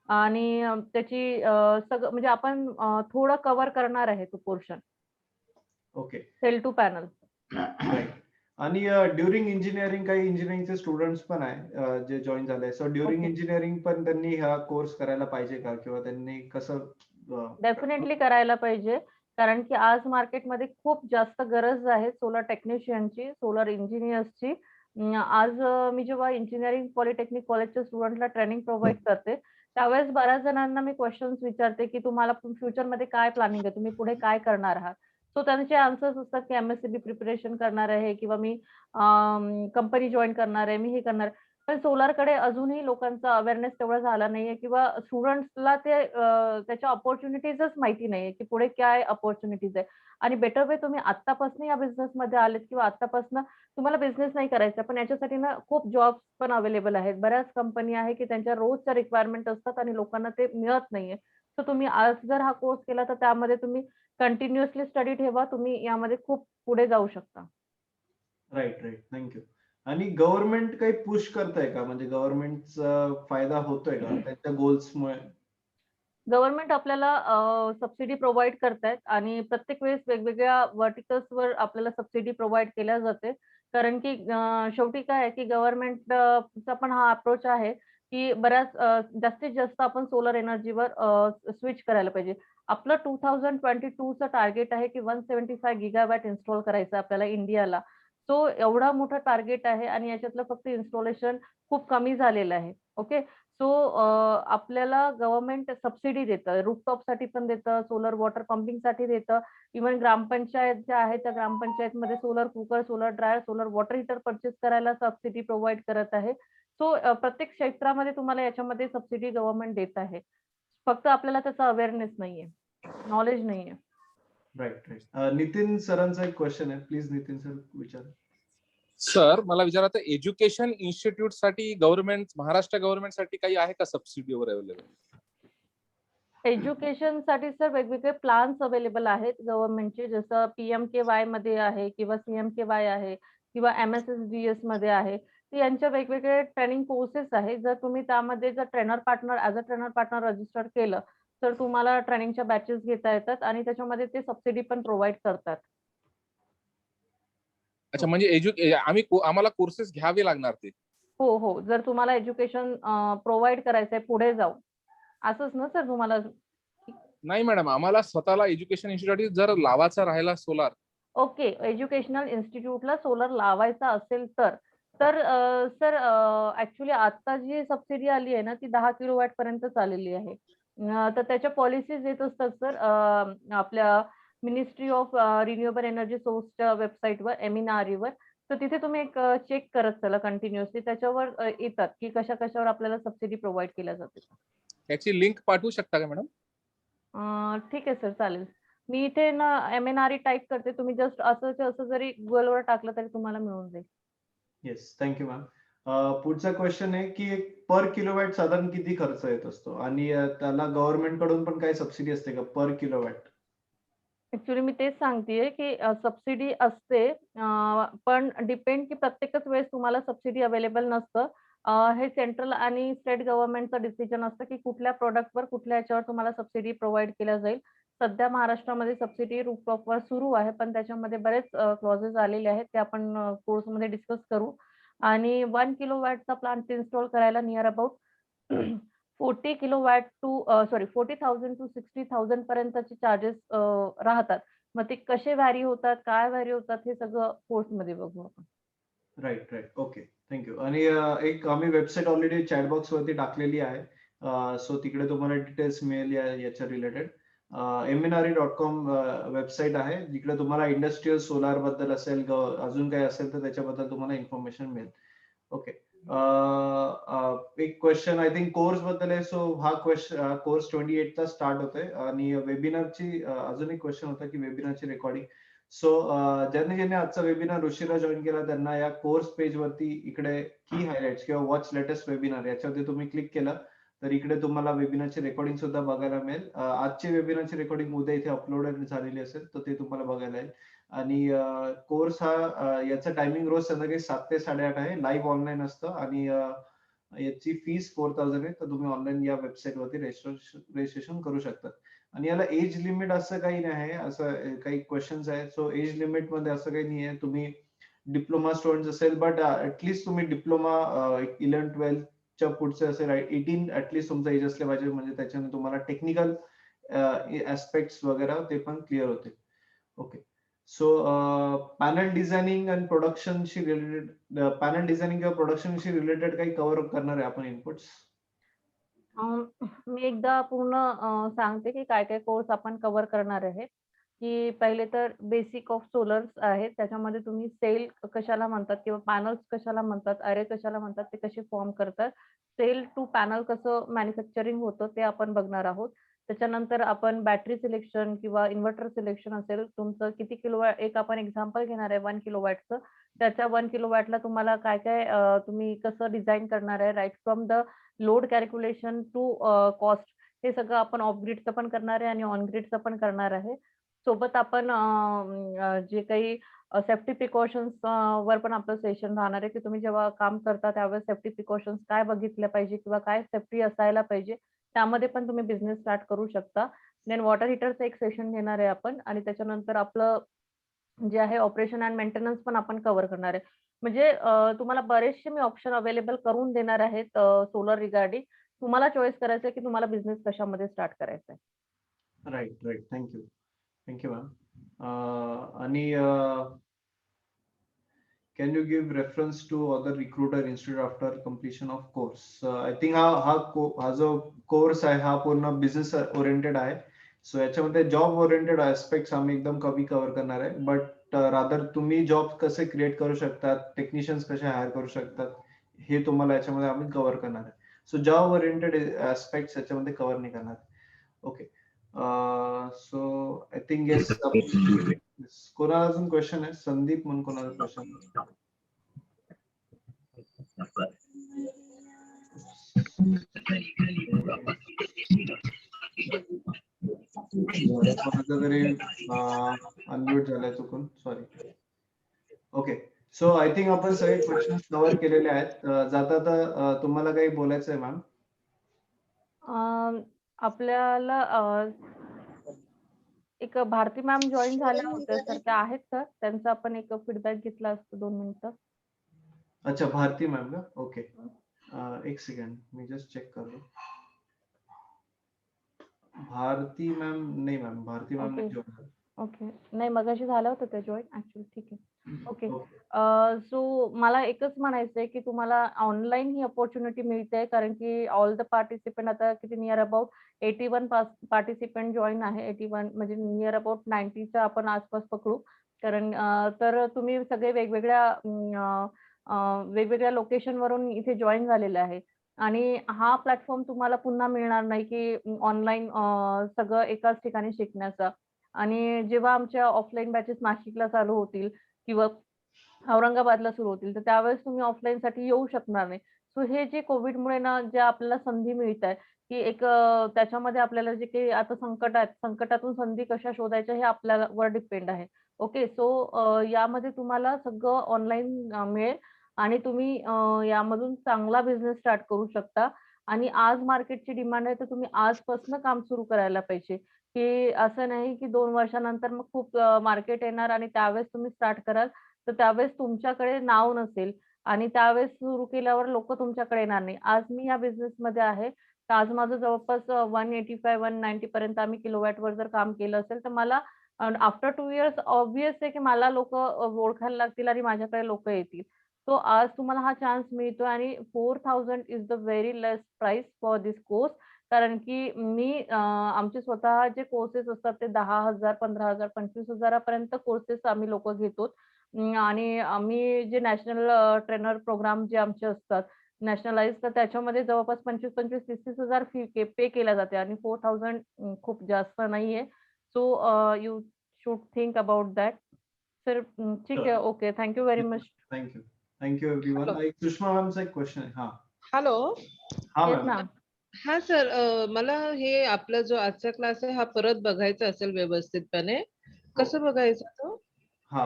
आणि त्याची सगळं म्हणजे आपण थोडं कव्हर करणार आहे तो portion. Okay. Cell to panel. Right. आणि ड्युरिंग इंजिनिअरिंग काही इंजिनिअरिंगचे स्टुडंट्स पण आहे जे जॉईन झाले. So during okay. इंजिनिअरिंग पण त्यांनी हा कोर्स करायला पाहिजे का किंवा त्यांनी कसं डेफिनेटली करायला पाहिजे. कारण की आज मार्केटमध्ये खूप जास्त गरज आहे सोलर टेक्निशियनची, सोलर इंजिनियर्सची. आज मी जेव्हा इंजिनिअरिंग पॉलिटेक्निक कॉलेजच्या स्टुडंटला ट्रेनिंग प्रोव्हाईड करते, त्यावेळेस बऱ्याच जणांना मी क्वेशन्स विचारते, की तुम्हाला फ्युचरमध्ये काय प्लॅनिंग आहे? तुम्ही पुढे काय करणार आहात? सो त्यांचे आन्सर्स असतात की MSCB प्रिपरेशन करणार आहे किंवा मी कंपनी जॉईन करणार आहे, मी हे करणार आहे. पण सोलारकडे अजूनही लोकांचा अवेअरनेस तेवढा झाला नाहीये किंवा स्टुडंट्सला ते त्याच्या अपॉर्च्युनिटीजच माहिती नाहीये की पुढे काय अपॉर्च्युनिटीज आहे. आणि बेटर वे तुम्ही आत्तापासून या बिझनेसमध्ये आलेत किंवा आत्तापासून तुम्हाला बिझनेस नाही करायचा, पण याच्यासाठी ना खूप जॉब्स पण अवेलेबल आहेत. बऱ्याच कंपनी आहे की त्यांच्या रोजच्या रिक्वायरमेंट असतात आणि लोकांना ते मिळत नाहीये. सो तुम्ही आज जर हा कोर्स केला तर त्यामध्ये तुम्ही कंटिन्युअसली स्टडी ठेवा. तुम्ही यामध्ये खूप पुढे जाऊ शकता. Right, right. थँक्यू. आणि गव्हर्नमेंट काही पुश करताय का? म्हणजे गव्हर्नमेंटचा फायदा होतोय का त्यांच्या गोल्समुळे? गव्हर्नमेंट आपल्याला सबसिडी प्रोव्हाईड करतायत आणि प्रत्येक वेळेस वेगवेगळ्या व्हर्टिकल्सवर आपल्याला सबसिडी प्रोव्हाईड केल्या जाते. कारण की शेवटी काय आहे की गव्हर्नमेंटचा पण हा अप्रोच आहे की बऱ्याच जास्तीत जास्त आपण सोलर एनर्जीवर स्विच करायला पाहिजे. आपलं 2022चं टार्गेट आहे की 175 गीगावॅट इन्स्टॉल करायचं आपल्याला इंडियाला. सो एवढा मोठा टार्गेट आहे आणि याच्यातलं फक्त इन्स्टॉलेशन खूप कमी झालेलं आहे. ओके. सो आपल्याला गव्हर्नमेंट सबसिडी देतं. रूफटॉपसाठी पण देतं, सोलर वॉटर पंपिंगसाठी देतं. इव्हन ग्रामपंचायत ज्या आहेत, त्या ग्रामपंचायतमध्ये solar cooker, solar dryer, solar water heater purchase करायला सबसिडी प्रोव्हाईड करत आहे. सो प्रत्येक क्षेत्रामध्ये तुम्हाला याच्यामध्ये सबसिडी गव्हर्नमेंट देत आहे. फक्त आपल्याला त्याचा अवेअरनेस नाहीये, नॉलेज नाहीये. Right, right. नितीन सरांचा एक क्वेश्चन आहे. प्लीज नितीन सर विचारा. सर मला विचारायचं एज्युकेशन इन्स्टिट्यूट साठी महाराष्ट्र गव्हर्नमेंटसाठी काही आहे का सबसिडी वगैरे अवेलेबल? एज्युकेशनसाठी सर वेगवेगळे प्लान्स अवेलेबल आहेत गव्हर्नमेंटचे, जसं PMKY मध्ये आहे किंवा CMKY आहे किंवा MSSDS मध्ये आहे. तर यांच्या वेगवेगळे ट्रेनिंग कोर्सेस आहेत. जर तुम्ही त्यामध्ये जर as a trainer partner register केलं, तर तुम्हाला ट्रेनिंगच्या बॅचेस घेता येतात आणि त्याच्यामध्ये ते सबसिडी पण प्रोव्हाईड करतात. अच्छा, म्हणजे आम्हाला कोर्सेस घ्यावे लागणार ते? हो, हो. जर तुम्हाला एज्युकेशन प्रोव्हाईड करायचंय पुढे जाऊन, असंच ना सर तुम्हाला? नाही मॅडम, आम्हाला स्वतःला एज्युकेशन इन्स्टिट्यूट जर लावायचा राहिला सोलार. ओके. एज्युकेशनल इन्स्टिट्यूटला सोलर लावायचा असेल तर सर ॲक्चुअली आता जी सबसिडी आली आहे ना, ती 10 किलोवॅट पर्यंतच आलेली आहे. तर त्याच्या पॉलिसीज येत असतात सर आपल्या मिनिस्ट्री ऑफ रिन्युएबल एनर्जी सोर्सच्या वेबसाईटवर MNRE वर. तर तिथे तुम्ही एक चेक करत चला कंटिन्युअसली. त्याच्यावर येतात की कशावर आपल्याला सबसिडी प्रोव्हाईड केल्या जाते. त्याची लिंक पाठवू शकता का मॅडम? ठीक आहे सर, चालेल. मी इथे ना MNRE टाइप करते. तुम्ही जस्ट असं जरी Googleवर टाकलं तरी तुम्हाला मिळून जाईल. Yes, thank you ma'am. पुढचा क्वेश्चन आहे की पर किलोवॅट साधारण किती खर्च येत असतो आणि त्याला गव्हर्नमेंट कडून पण काही सबसिडी असते का पर किलोवॅट? ऍक्च्युली मी तेच सांगतेय की सबसिडी असते, पण डिपेंड की प्रत्येकच वेळेस तुम्हाला सबसिडी अवेलेबल नसतं. हे सेंट्रल आणि स्टेट गव्हर्नमेंटचं डिसिजन असतं की कुठल्या प्रॉडक्टवर कुठल्या याच्यावर तुम्हाला सबसिडी प्रोव्हाईड केल्या जाईल. सध्या महाराष्ट्रामध्ये सबसिडी रूफटॉपवर सुरू आहे, पण त्याच्यामध्ये बरेच क्लॉजेस आलेले आहेत ते आपण कोर्समध्ये डिस्कस करू. आणि 1 किलोवॅटचा प्लांट इन्स्टॉल करायला नियर अबाउट 40,000 to 60,000 पर्यंतचे चार्जेस राहतात. मग ते कसे व्हॅरी होतात, काय व्हॅरी होतात हे सगळं कोर्समध्ये बघू आपण. Right, right. Okay, thank you. आणि एक आम्ही वेबसाईट ऑलरेडी चॅट बॉक्स वरती टाकलेली आहे. सो तिकडे तुम्हाला डिटेल्स मिळेल याच्या रिलेटेड. MNRE.com वेबसाईट आहे, जिकडे तुम्हाला इंडस्ट्रियल सोलार बद्दल असेल, अजून काही असेल तर त्याच्याबद्दल तुम्हाला इन्फॉर्मेशन मिळेल. ओके. एक क्वेश्चन आय थिंक कोर्स बद्दल आहे. सो हा कोर्स 28 चा स्टार्ट होतोय आणि वेबिनारची अजून एक क्वेश्चन होता की वेबिनारची रेकॉर्डिंग. सो ज्यांनी आजचा वेबिनार उशिरा जॉईन केला त्यांना या कोर्स पेज वरती इकडे की हायलाइट्स किंवा वॉच लेटेस्ट वेबिनार याच्यावरती तुम्ही क्लिक केलं तर इकडे तुम्हाला वेबिनारची रेकॉर्डिंग सुद्धा बघायला मिळेल. आजची वेबिनारची रेकॉर्डिंग उद्या इथे अपलोड झालेली असेल तर ते तुम्हाला बघायला येईल. आणि कोर्स हा याचं टायमिंग रोज संध्याकाळी 7 ते 8:30 आहे. लाईव्ह ऑनलाईन असतं आणि याची फीस 4,000 आहे. तर तुम्ही ऑनलाईन या वेबसाईट वरती रजिस्ट्रेशन करू शकता. आणि याला एज लिमिट असं काही नाही आहे, असं काही क्वेश्चन्स आहेत. सो एज लिमिट मध्ये असं काही नाही आहे. तुम्ही डिप्लोमा स्टुडंट असेल बट ऍटलीस्ट तुम्ही डिप्लोमा 11-12 च्या पुढचे असेल, 18 ऍटलीस्ट तुमचा एज असले पाहिजे, म्हणजे त्याच्याने तुम्हाला टेक्निकल ऍस्पेक्ट्स वगैरे ते पण क्लिअर होते. ओके. सो पॅनल डिझायनिंग आणि प्रोडक्शनशी रिलेटेड काही कव्हर करणार आहे आपण इनपुट्स. मी एकदा पूर्ण सांगते की काय काय कोर्स आपण कव्हर करणार आहे. की पहिले तर बेसिक ऑफ सोलर्स आहेत. त्याच्यामध्ये तुम्ही सेल कशाला म्हणतात किंवा पॅनल्स कशाला म्हणतात, अरे कशाला म्हणतात, ते कसे फॉर्म करतात. सेल टू पॅनल कसं मॅन्युफॅक्चरिंग होतं ते आपण बघणार आहोत. त्याच्यानंतर आपण बॅटरी सिलेक्शन किंवा इन्व्हर्टर सिलेक्शन असेल, तुमचं किती किलोवॅट एक आपण एक्झाम्पल घेणार आहे 1 किलोवॅटचं. त्याच्या 1 किलोवॅटला तुम्हाला काय-काय तुम्ही कसं डिझाइन करणार आहे right from the load calculation to cost हे सगळं आपण ऑफ ग्रिडचं पण करणार आहे आणि ऑन ग्रिडचं पण करणार आहे. सोबत आपण जे काही सेफ्टी प्रिकॉशन्स वर पण आपलं सेशन राहणार आहे, की तुम्ही जेव्हा काम करता त्यावेळेस सेफ्टी प्रिकॉशन्स काय बघितल्या पाहिजे किंवा काय सेफ्टी असायला पाहिजे, त्यामध्ये पण तुम्ही बिझनेस स्टार्ट करू शकता. देन वॉटर हीटरचं एक सेशन घेणार आहे आपण आणि त्याच्यानंतर आपलं जे आहे ऑपरेशन अँड मेंटेनन्स पण आपण कव्हर करणार आहे. म्हणजे तुम्हाला बरेचसे मी ऑप्शन अवेलेबल करून देणार आहेत सोलर रिगार्डिंग. तुम्हाला चॉईस करायचं आहे, की तुम्हाला बिझनेस कशामध्ये स्टार्ट करायचा आहे. राईट. Thank you ma'am. आणि can you give reference to other recruiter institute after completion of course? I think हा जो कोर्स आहे हा पूर्ण बिझनेस ओरिएंटेड आहे. सो याच्यामध्ये जॉब ओरिएंटेड ऍस्पेक्ट्स आम्ही एकदम कमी कव्हर करणार आहे. बट रादर तुम्ही जॉब कसे क्रिएट करू शकतात, टेक्निशियन्स कसे हायर करू शकतात, हे तुम्हाला याच्यामध्ये आम्ही कव्हर करणार आहे. सो जॉब ओरिएंटेड ऍस्पेक्ट्स याच्यामध्ये कव्हर नाही करणार. Okay. So I think yes. कोणाला अजून क्वेश्चन आहे? संदीप म्हणून कोणाला क्वेश्चन? कोणाचा तरी अनम्यूट झालाय चुकून, sorry. Okay. So I think आपण सगळे क्वेश्चन कव्हर केलेले आहेत. जाता तुम्हाला काही बोलायचं आहे मॅम? आपल्याला एक भारती मॅम जॉईन झाल्या होत्या सर, त्या आहेत का? त्यांचा आपण एक फीडबॅक घेतला असतो 2 मिनिटं. अच्छा, भारती मॅम का? ओके. एक सेकंड मी जस्ट चेक करतो. भारती मॅम नाही, मॅम भारती मॅम नाही जॉईन झाली. ओके. नाही मगाशी झालं होतं ते जॉइन ऍक्च्युअली. ठीक आहे. ओके. ओके. सो मला एकच म्हणायचंय की तुम्हाला ऑनलाईन ही अपॉर्च्युनिटी मिळते कारण की ऑल द पार्टिसिपंट आता किती नियर अबाउट 81 पार्टिसिपंट जॉईन आहे. 81 म्हणजे नियर अबाउट 90च्या आपण आसपास पकडू. कारण तर तुम्ही सगळे वेगवेगळ्या लोकेशनवरून इथे जॉईन झालेले आहे. आणि हा प्लॅटफॉर्म तुम्हाला पुन्हा मिळणार नाही की ऑनलाईन सगळं एकाच ठिकाणी शिकण्याचा. आणि जेव्हा आमच्या ऑफलाईन बॅचेस नाशिकला चालू होतील किंवा औरंगाबादला सुरू होतील, तर त्यावेळेस तुम्ही ऑफलाईनसाठी येऊ शकणार नाही. सो हे जे कोविडमुळे ना ज्या आपल्याला संधी मिळत आहे, की एक त्याच्यामध्ये आपल्याला जे काही आता संकट आहेत, संकटातून संधी कशा शोधायच्या हे आपल्यावर डिपेंड आहे. ओके. सो यामध्ये तुम्हाला सगळं ऑनलाईन मिळेल आणि तुम्ही यामधून चांगला बिझनेस स्टार्ट करू शकता. आणि आज मार्केटची डिमांड आहे, तर तुम्ही आजपासून काम सुरू करायला पाहिजे. की असं नाही की 2 वर्षानंतर मग खूप मार्केट येणार आणि त्यावेळेस तुम्ही स्टार्ट कराल, तर त्यावेळेस तुमच्याकडे नाव नसेल आणि त्यावेळेस सुरू केल्यावर लोकं तुमच्याकडे येणार नाही. आज मी या बिझनेसमध्ये आहे, तर आज माझं जवळपास 185-190 पर्यंत आम्ही किलोवॅटवर जर काम केलं असेल, तर मला आफ्टर 2 इयर्स ऑब्व्हियस आहे की मला लोकं ओळखायला लागतील आणि माझ्याकडे लोकं येतील. सो आज तुम्हाला हा चान्स मिळतोय आणि 4000 is the very less price for this course. कारण की आमचे स्वतः जे कोर्सेस असतात ते 10,000, 15,000, 25,000 पर्यंत कोर्सेस आम्ही लोकं घेतो. आणि आम्ही जे नॅशनल ट्रेनर प्रोग्राम जे आमचे असतात, नॅशनलाइज तर त्याच्यामध्ये जवळपास 25,000, 30,000 फी पे केल्या जाते आणि 4,000 खूप जास्त नाहीये. So you should think about that. तर ठीक आहे. Okay. Thank you very much. Thank you everyone. Sushma मॅमचा एक क्वेश्चन आहे. हा हॅलो. हा येस मॅम. मॅम. हा सर, मला हे आपला जो आजचा क्लास आहे हा परत बघायचा असेल व्यवस्थितपणे, कसं बघायचं तो? हा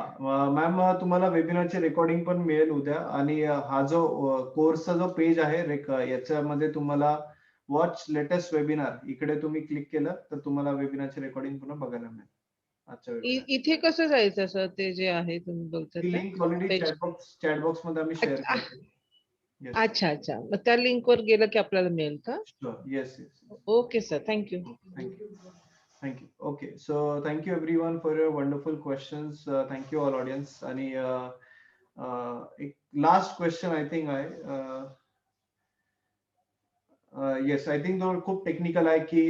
मॅम, तुम्हाला वेबिनारची रेकॉर्डिंग पण मिळेल उद्या. आणि हा जो कोर्सचा जो पेज आहे याच्यामध्ये तुम्हाला वॉच लेटेस्ट वेबिनार इकडे तुम्ही क्लिक केलं तर तुम्हाला वेबिनारची रेकॉर्डिंग पुन्हा बघायला मिळेल. आजच्या वेबिनार इथे कसं जायचं सर, ते जे आहे तुम्ही बोलतात ती लिंक ऑलरेडी चॅटबॉक्स मध्ये आम्ही शेअर केली. अच्छा. मग त्या लिंकवर गेलं की आपल्याला मिळेल का? Yes. Okay sir, thank you. Thank you. Okay. So thank you everyone for your wonderful questions. Thank you all audience. आणि एक लास्ट क्वेश्चन आय थिंक आहे. येस, आय थिंक खूप टेक्निकल आहे की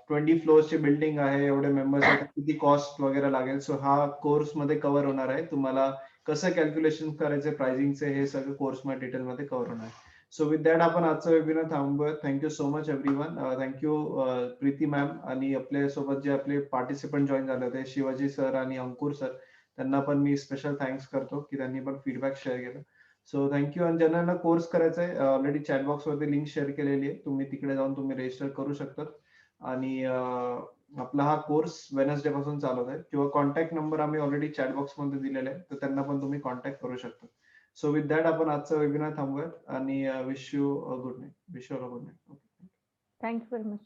20 फ्लोअरची बिल्डिंग आहे, एवढे मेंबर्स आहेत, किती कॉस्ट वगैरे लागेल. सो हा कोर्स मध्ये कव्हर होणार आहे. तुम्हाला कसं कॅल्क्युलेशन करायचे प्राइसिंगचे हे सगळं कोर्स मध्ये डिटेल मध्ये कव्हर होणार आहे. सो विथ दॅट आपण आजचा वेबिनार थांबूया. Thank you so much everyone. Thank you Preeti ma'am आणि आपल्या सोबत जे आपले पार्टिसिपंट जॉईन झाले होते शिवाजी सर आणि अंकुर सर, त्यांना पण मी स्पेशल थँक्स करतो की त्यांनी पण फीडबॅक शेअर केला. So thank you. आणि ज्यांना कोर्स करायचा आहे ऑलरेडी चॅट बॉक्स वरती लिंक शेअर केलेली आहे, तुम्ही तिकडे जाऊन तुम्ही रजिस्टर करू शकता. आणि आपला हा कोर्स वेनसडे पासून चालू आहे किंवा कॉन्टॅक्ट नंबर आम्ही ऑलरेडी चॅट बॉक्स मध्ये दिलेला आहे, तर त्यांना पण तुम्ही कॉन्टॅक्ट करू शकता. सो विथ दॅट आपण आजचा वेबिनार थांबूयात आणि wish you good night. Wish you good night. Thank you very much.